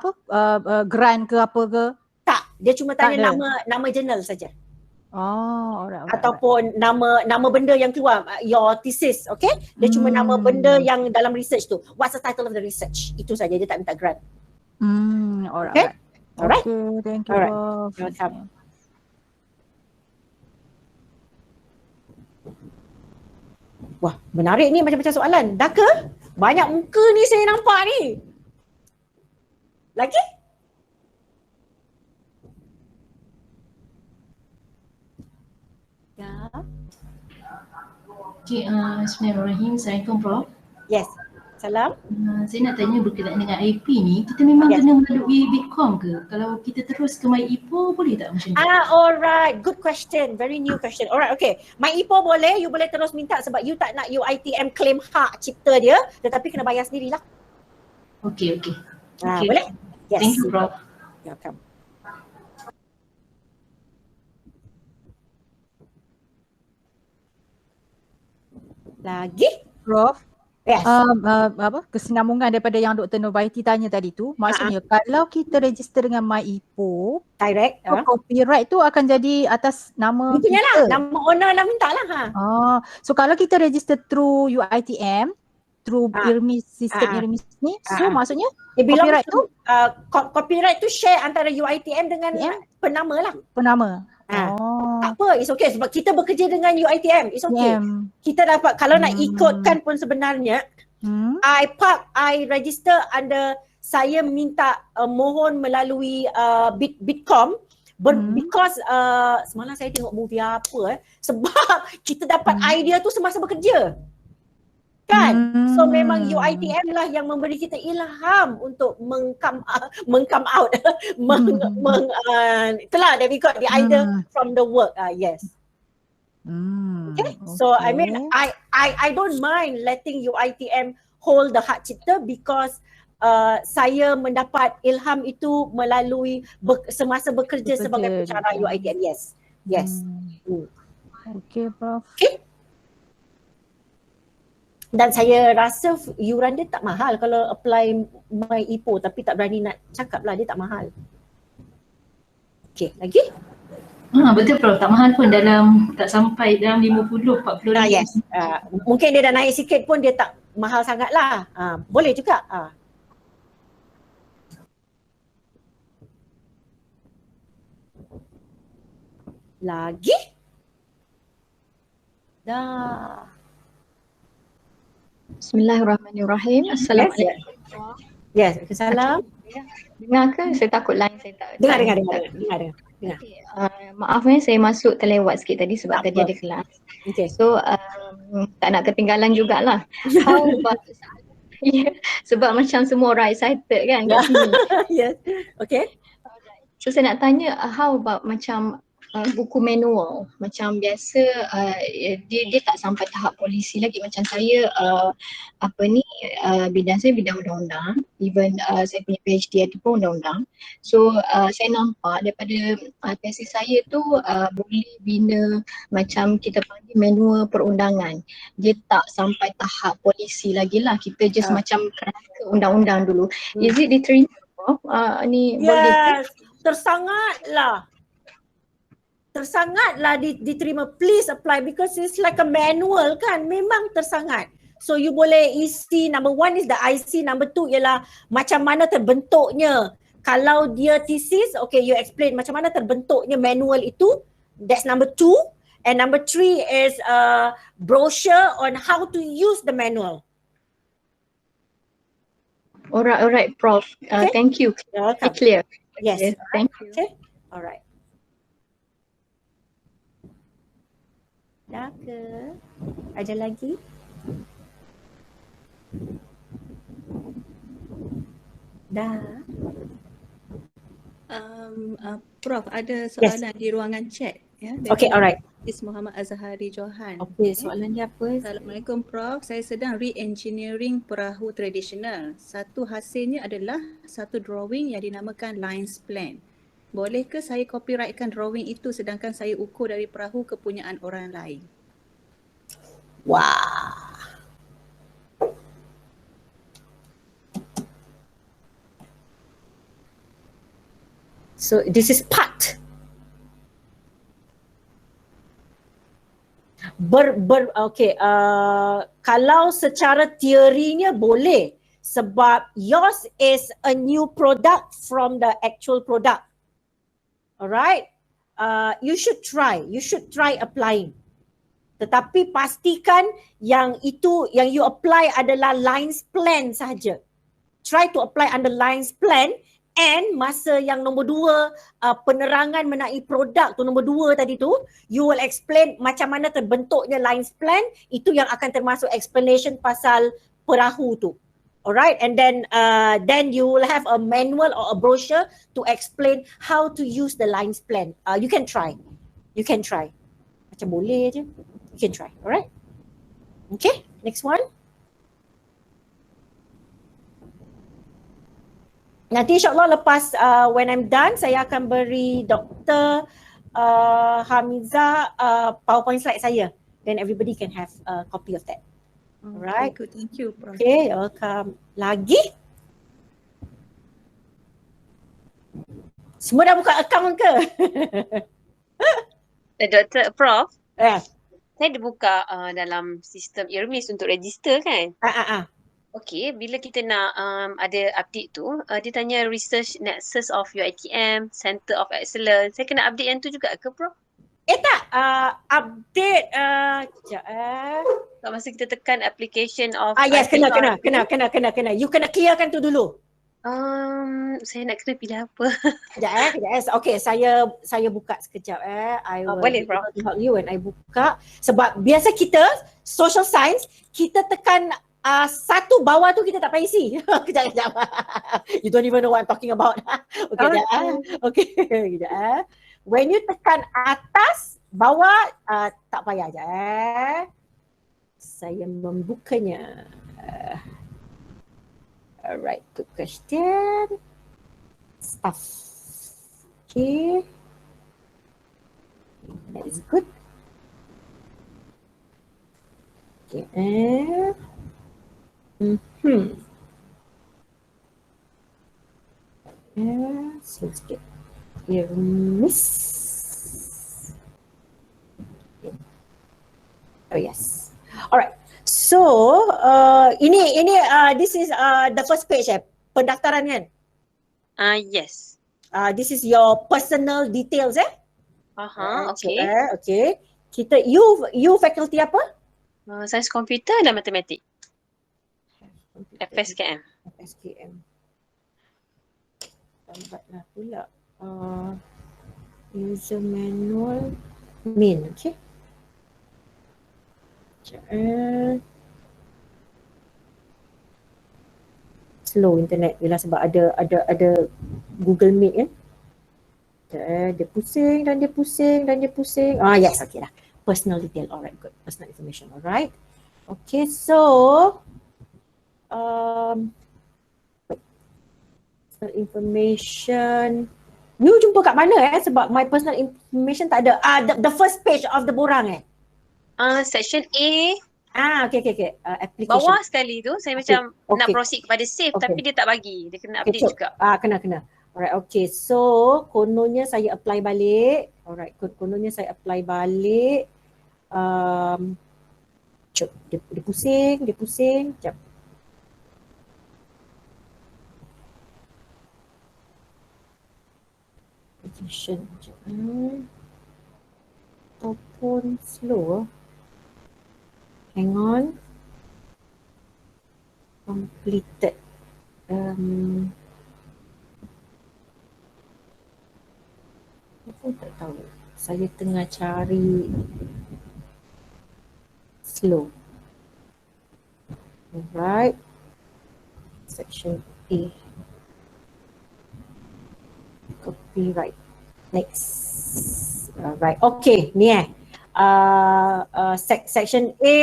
grant ke apa ke? Tak, dia cuma tanya nama journal saja. Alright. Ataupun nama benda yang keluar, your thesis, okay? Dia cuma nama benda yang dalam research tu. What's the title of the research? Itu saja, dia tak minta grant. Alright. Okay? Alright. Okay, thank you. Alright. Prof. Welcome. Wah, menarik ni macam-macam soalan. Dah ke? Banyak muka ni saya nampak ni. Lagi? Ya. Okay, Bismillahirrahmanirrahim. Assalamualaikum Prof. Yes. Salam. Saya nak tanya berkaitan dengan IP ni, kita memang kena melalui Bitkom ke? Kalau kita terus ke MyIPO boleh tak macam ni? Alright. Good question. Very new question. Alright, okay. MyIPO boleh, you boleh terus minta sebab you tak nak UiTM claim hak cipta dia, tetapi kena bayar sendirilah. Okay. Boleh? Yes. Thank you Prof. Welcome. Lagi? Prof. Yes. Kesinambungan daripada yang Dr. Nurbaiti tanya tadi tu, maksudnya kalau kita register dengan MyIPO direct, copyright tu akan jadi atas nama itunya kita. lah, nama owner lah minta lah. So kalau kita register through UiTM, through IRMIS, sistem IRMIS ni, so maksudnya copyright tu copyright tu share antara UiTM dengan penama lah. Penama. Tak apa, it's okay sebab kita bekerja dengan UiTM, it's okay. Kita dapat, kalau nak ikutkan pun sebenarnya, I register under, saya minta mohon melalui Bitkom, because semalam saya tengok movie apa sebab kita dapat idea tu semasa bekerja. Kan? So memang UiTM lah yang memberi kita ilham untuk meng-come out. Itulah that we got the idea from the work. Yes. Okay. So I mean I don't mind letting UiTM hold the hak cipta because saya mendapat ilham itu melalui semasa bekerja sebagai pencara UiTM. Yes. Okay, Prof. Okay. Dan saya rasa yuran dia tak mahal kalau apply MyIPO, tapi tak berani nak cakap lah, dia tak mahal. Okay, lagi? Betul Prof, tak mahal pun, tak sampai dalam 50-40 ringgit. Yes. Mungkin dia dah naik sikit pun dia tak mahal sangat lah. Boleh juga. Lagi? Dah. Bismillahirrahmanirrahim. Assalamualaikum. Yes, Waalaikumsalam. Dengar ke? Saya takut line saya tak. Dengar. Okay. Maaf saya masuk terlewat sikit tadi sebab tadi ada kelas. Okay. So tak nak ketinggalan jugalah. How about sebab macam semua orang excited kan kat sini. Yes. Okay. So saya nak tanya how about macam buku manual macam biasa dia tak sampai tahap polisi lagi. Macam saya bidang saya bidang undang-undang, even saya punya PhD itu pun undang-undang. So saya nampak daripada tesis saya tu boleh bina macam kita panggil manual perundangan. Dia tak sampai tahap polisi lagi lah, kita just macam kerangka undang-undang dulu. Is it diterima Prof? Ni yes, tersangatlah diterima. Please apply because it's like a manual kan, memang tersangat. So you boleh isi, number 1 is the IC, number 2 ialah macam mana terbentuknya. Kalau dia thesis, okay, you explain macam mana terbentuknya manual itu, that's number 2. And number 3 is a brochure on how to use the manual. Alright Prof. Okay. Thank you. Clear. Yes. Thank you. Okay. Alright. Dah ke? Ada lagi? Dah. Prof, ada soalan di ruangan chat. Ya, okay, alright. Is Muhammad Azhari Johan. Okay, soalan dia apa? Assalamualaikum Prof. Saya sedang re-engineering perahu tradisional. Satu hasilnya adalah satu drawing yang dinamakan lines plan. Boleh ke saya copyrightkan drawing itu sedangkan saya ukur dari perahu kepunyaan orang lain? Wah. So this is part. Okay, kalau secara teorinya boleh sebab yours is a new product from the actual product. Alright, you should try applying. Tetapi pastikan yang itu yang you apply adalah lines plan sahaja. Try to apply under lines plan, and masa yang nombor 2 penerangan mengenai produk tu, nombor 2 tadi tu, you will explain macam mana terbentuknya lines plan. Itu yang akan termasuk explanation pasal perahu tu. Alright, and then you will have a manual or a brochure to explain how to use the lines plan. You can try. Macam boleh je. You can try. Alright. Okay, next one. Nanti insyaAllah lepas when I'm done, saya akan beri Dr. Hamizah PowerPoint slide saya. Then everybody can have a copy of that. Alright. Good, thank you Prof. Okay, welcome. Lagi? Semua dah buka account ke? Dr. Prof, saya dah buka dalam sistem IRMIS untuk register kan? Okey, bila kita nak ada update tu, dia tanya research nexus of UiTM, Center of Excellence. Saya kena update yang tu juga ke Prof? Tak, update sekejap Tak masa kita tekan application of yes, kena. You kena clearkan tu dulu. Saya nak kena pilih apa? Kejap. Okay, saya buka sekejap I will boleh Prof. help you when I buka. Sebab biasa kita social science kita tekan satu bawah tu kita tak payah isi. Kejap. You don't even know what I'm talking about. Okay, kejap. When you tekan atas, bawah, tak payah je. Saya membukanya. Alright, good question. Stuff. Okay. That is good. Okay. So let's get IRMIS. Oh yes. Alright. So ini this is the first page pendaftaran kan? Yes. This is your personal details Okay. Okay. Kita, you faculty apa? Sains komputer dan matematik. FSKM. FSKM. Lambatlah pula. User manual min, okay. Slow internet bila sebab ada Google Meet kan. Dia pusing dan dia pusing. Yes, okay lah. Personal detail, alright, good. Personal information, alright. Okay, so personal information. You jumpa kat mana sebab my personal information tak ada. The first page of the borang Section A. Okay. Application. Bawah sekali tu saya macam nak proceed kepada save tapi dia tak bagi. Dia kena update juga. Kena. Alright, okay. So, kononnya saya apply balik. Alright, kononnya saya apply balik. Dia pusing. Sekejap. Application. Ataupun slow. Hang on. Completed. Aku tak tahu. Saya tengah cari slow. Alright. Section A. Copyright. Next. Alright. Okay. Ni section A.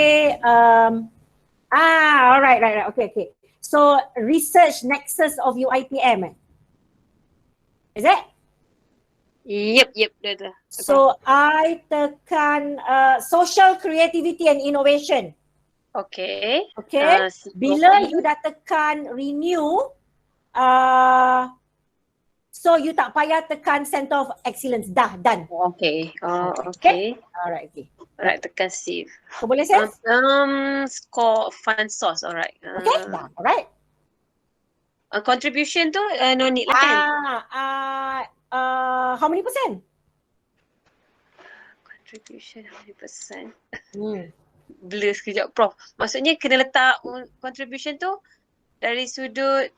Alright. Okay. So research nexus of UiTM. Is it? Yep, dah. So I tekan social creativity and innovation. Okay. Bila you dah tekan renew, so you tak payah tekan center of excellence. Dah, done. Okay. Alright, okay. Alright, tekan save. So boleh save? Score fund source, alright. Okay, dah, alright. Contribution tu no need lah kan? How many percent? Contribution how many percent? Blur sekejap Prof. Maksudnya kena letak contribution tu dari sudut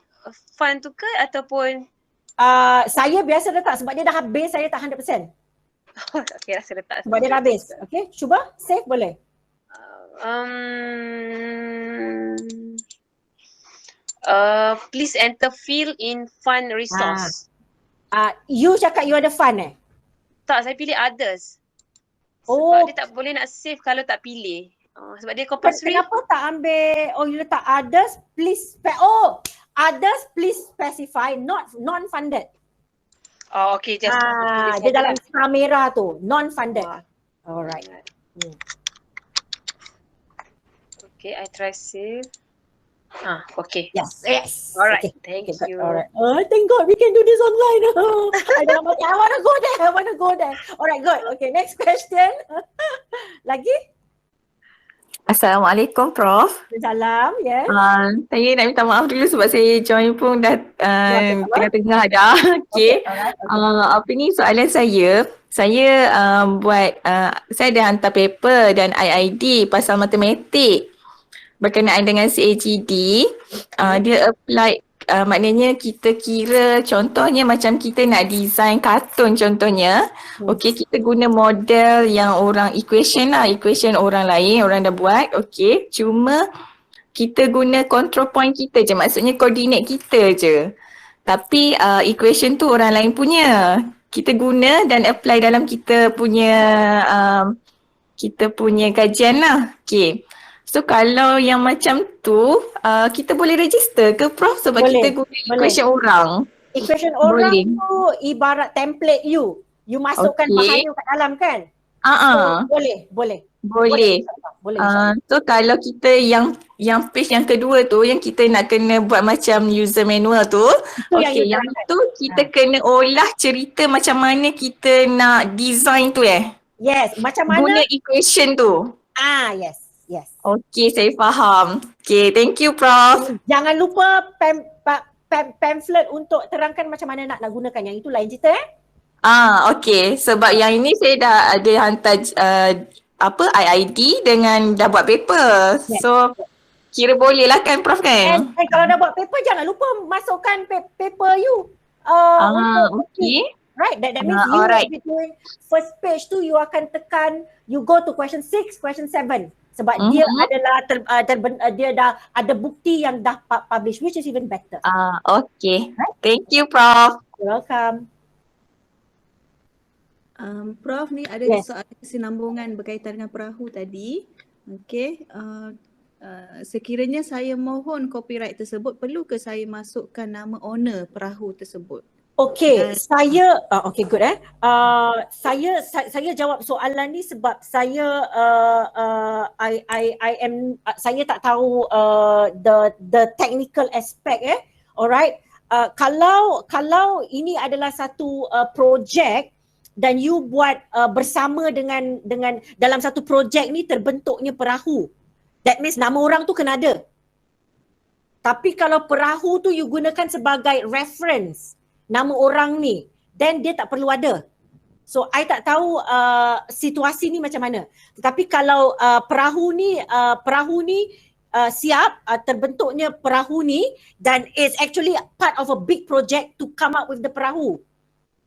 fund tu ke ataupun? Saya biasa letak sebab dia dah habis, saya tak 100%. Okay, saya letak. Sebab dia dah habis. Okay, cuba save boleh? Please enter field in fund resource. You cakap you ada fund Tak, saya pilih others. Sebab dia tak boleh nak save kalau tak pilih. Sebab dia compulsory. Kenapa tak ambil, you letak others, please, others please specify not non-funded. Okay, just dia dalam kamera tu, non-funded. Alright. Okay, I try save. Okay. Yes. Alright, okay. Thank you. Alright. Thank God we can do this online. I want to go there. Alright, good. Okay, next question. Lagi? Assalamualaikum Prof. Salam, yes. Saya nak minta maaf dulu sebab saya join pun dah tengah-tengah dah. Okay. Apa ni soalan saya buat, saya ada hantar paper dan IID pasal matematik berkenaan dengan CAGD. Dia apply, maknanya kita kira contohnya macam kita nak design kartun contohnya. Okay, kita guna model yang orang equation orang lain, orang dah buat. Okay, cuma kita guna control point kita je, maksudnya koordinat kita je. Tapi equation tu orang lain punya. Kita guna dan apply dalam kita punya kajian lah. Okay. So kalau yang macam tu, kita boleh register ke Prof? Sebab kita guna equation orang. Equation orang tu ibarat template you. You masukkan bahan you kat dalam kan? So, boleh. So kalau kita yang page yang kedua tu, yang kita nak kena buat macam user manual tu, yang tu kita kena olah cerita macam mana kita nak design tu Yes, macam mana? Guna equation tu. Yes. Okay, saya faham. Okay, thank you Prof. Jangan lupa pamphlet untuk terangkan macam mana nak gunakan. Yang itu lain cerita Okay. Sebab yang ini saya dah ada hantar IID dengan dah buat paper. Yes. So kira boleh lah kan Prof And kan? kalau dah buat paper, jangan lupa masukkan paper you. Okay. Right, that means you will be doing first page tu, you akan tekan, you go to question 6, question 7. Sebab dia adalah dia dah ada bukti yang dah publish, which is even better. Okay. Right? Thank you Prof. You're welcome. Prof, ni ada soalan kesinambungan berkaitan dengan perahu tadi. Okay. Sekiranya saya mohon copyright tersebut, perlu ke saya masukkan nama owner perahu tersebut? Okay, saya okay good saya jawab soalan ni sebab saya saya tak tahu the technical aspect alright. Kalau ini adalah satu projek dan you buat bersama dengan dalam satu projek ni terbentuknya perahu, that means nama orang tu kena ada. Tapi kalau perahu tu you gunakan sebagai reference nama orang ni, then dia tak perlu ada. So I tak tahu situasi ni macam mana. Tetapi kalau perahu ni siap, terbentuknya perahu ni, dan it's actually part of a big project to come up with the perahu.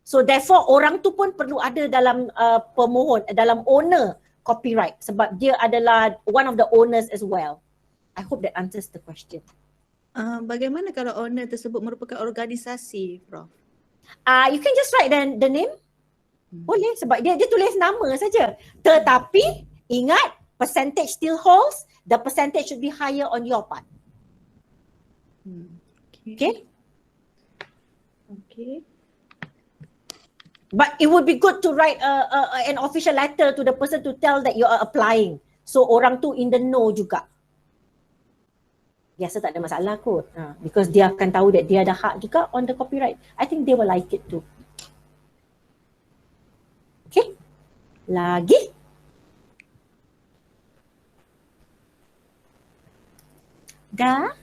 So therefore orang tu pun perlu ada dalam pemohon, dalam owner copyright sebab dia adalah one of the owners as well. I hope that answers the question. Bagaimana kalau owner tersebut merupakan organisasi, Prof? You can just write the name. Boleh sebab dia tulis nama saja. Tetapi ingat, percentage still holds. The percentage should be higher on your part. Okay? Okay. But it would be good to write an official letter to the person to tell that you are applying. So orang tu in the know juga. Biasa tak ada masalah kot. Because dia akan tahu that dia ada hak juga on the copyright. I think they will like it too. Okay. Lagi? Dah?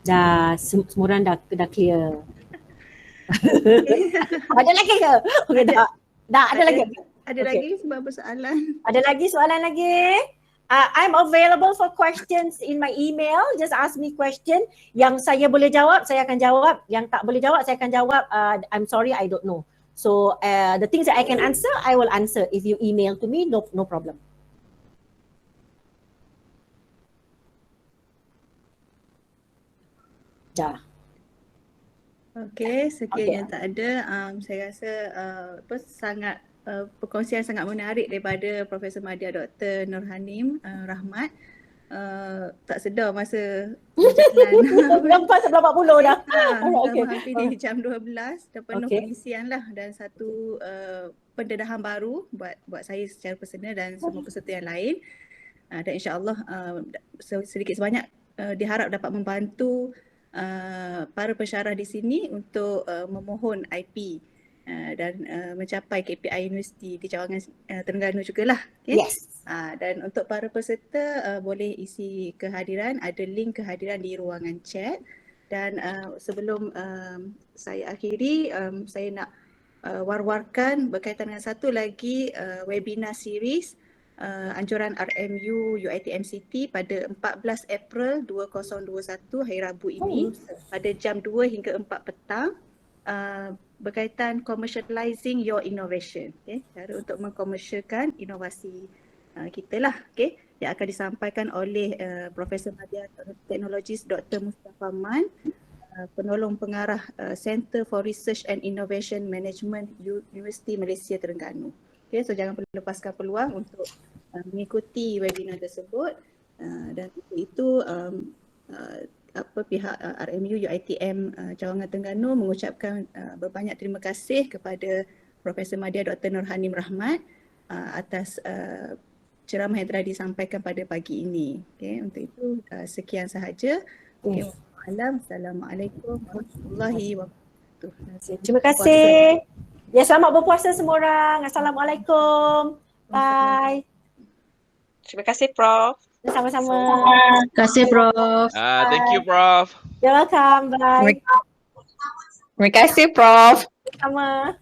Dah, semua orang dah clear. Ada lagi ke? Okay, dah ada lagi. Ada lagi sebab persoalan. Ada lagi soalan lagi? I'm available for questions in my email. Just ask me question. Yang saya boleh jawab, saya akan jawab. Yang tak boleh jawab, saya akan jawab. I'm sorry, I don't know. So the things that I can answer, I will answer. If you email to me, no problem. Dah. Okay, sekiranya tak ada, saya rasa sangat perkongsian sangat menarik daripada Profesor Madya Dr. Noor Hanim, Rahmat. Tak sedar masa berjalan. Lepas 40 dah. Hampir di jam 12 dah penuh pengisian lah, dan satu pendedahan baru buat saya secara personal dan semua peserta yang lain. Dan insya-Allah sedikit sebanyak diharap dapat membantu para pensyarah di sini untuk memohon IP dan mencapai KPI Universiti di Cawangan Terengganu jugalah. Okay? Yes. Dan untuk para peserta boleh isi kehadiran, ada link kehadiran di ruangan chat. Dan sebelum saya akhiri, saya nak war-warkan berkaitan dengan satu lagi webinar series anjuran RMU UiTM City pada 14 April 2021 hari Rabu ini pada jam 2 hingga 4 petang berkaitan commercializing your innovation, cara untuk mengkomersialkan inovasi kita lah, yang akan disampaikan oleh Profesor Madya Teknologis Dr. Mustafa Man, penolong pengarah Center for Research and Innovation Management Universiti Malaysia Terengganu. So jangan lepaskan peluang untuk mengikuti webinar tersebut, dan untuk itu pihak RMU UiTM Cawangan Terengganu mengucapkan berbanyak terima kasih kepada Profesor Madya Dr. Noor Hanim Rahmat atas ceramah yang telah disampaikan pada pagi ini. Untuk itu sekian sahaja. Assalamualaikum warahmatullahi wabarakatuh. Terima kasih. Ya, selamat berpuasa semua orang. Assalamualaikum. Bye. Terima kasih Prof. Sama-sama. Terima kasih Prof. Thank you Prof. You're welcome. Bye. Terima kasih Prof. Sama.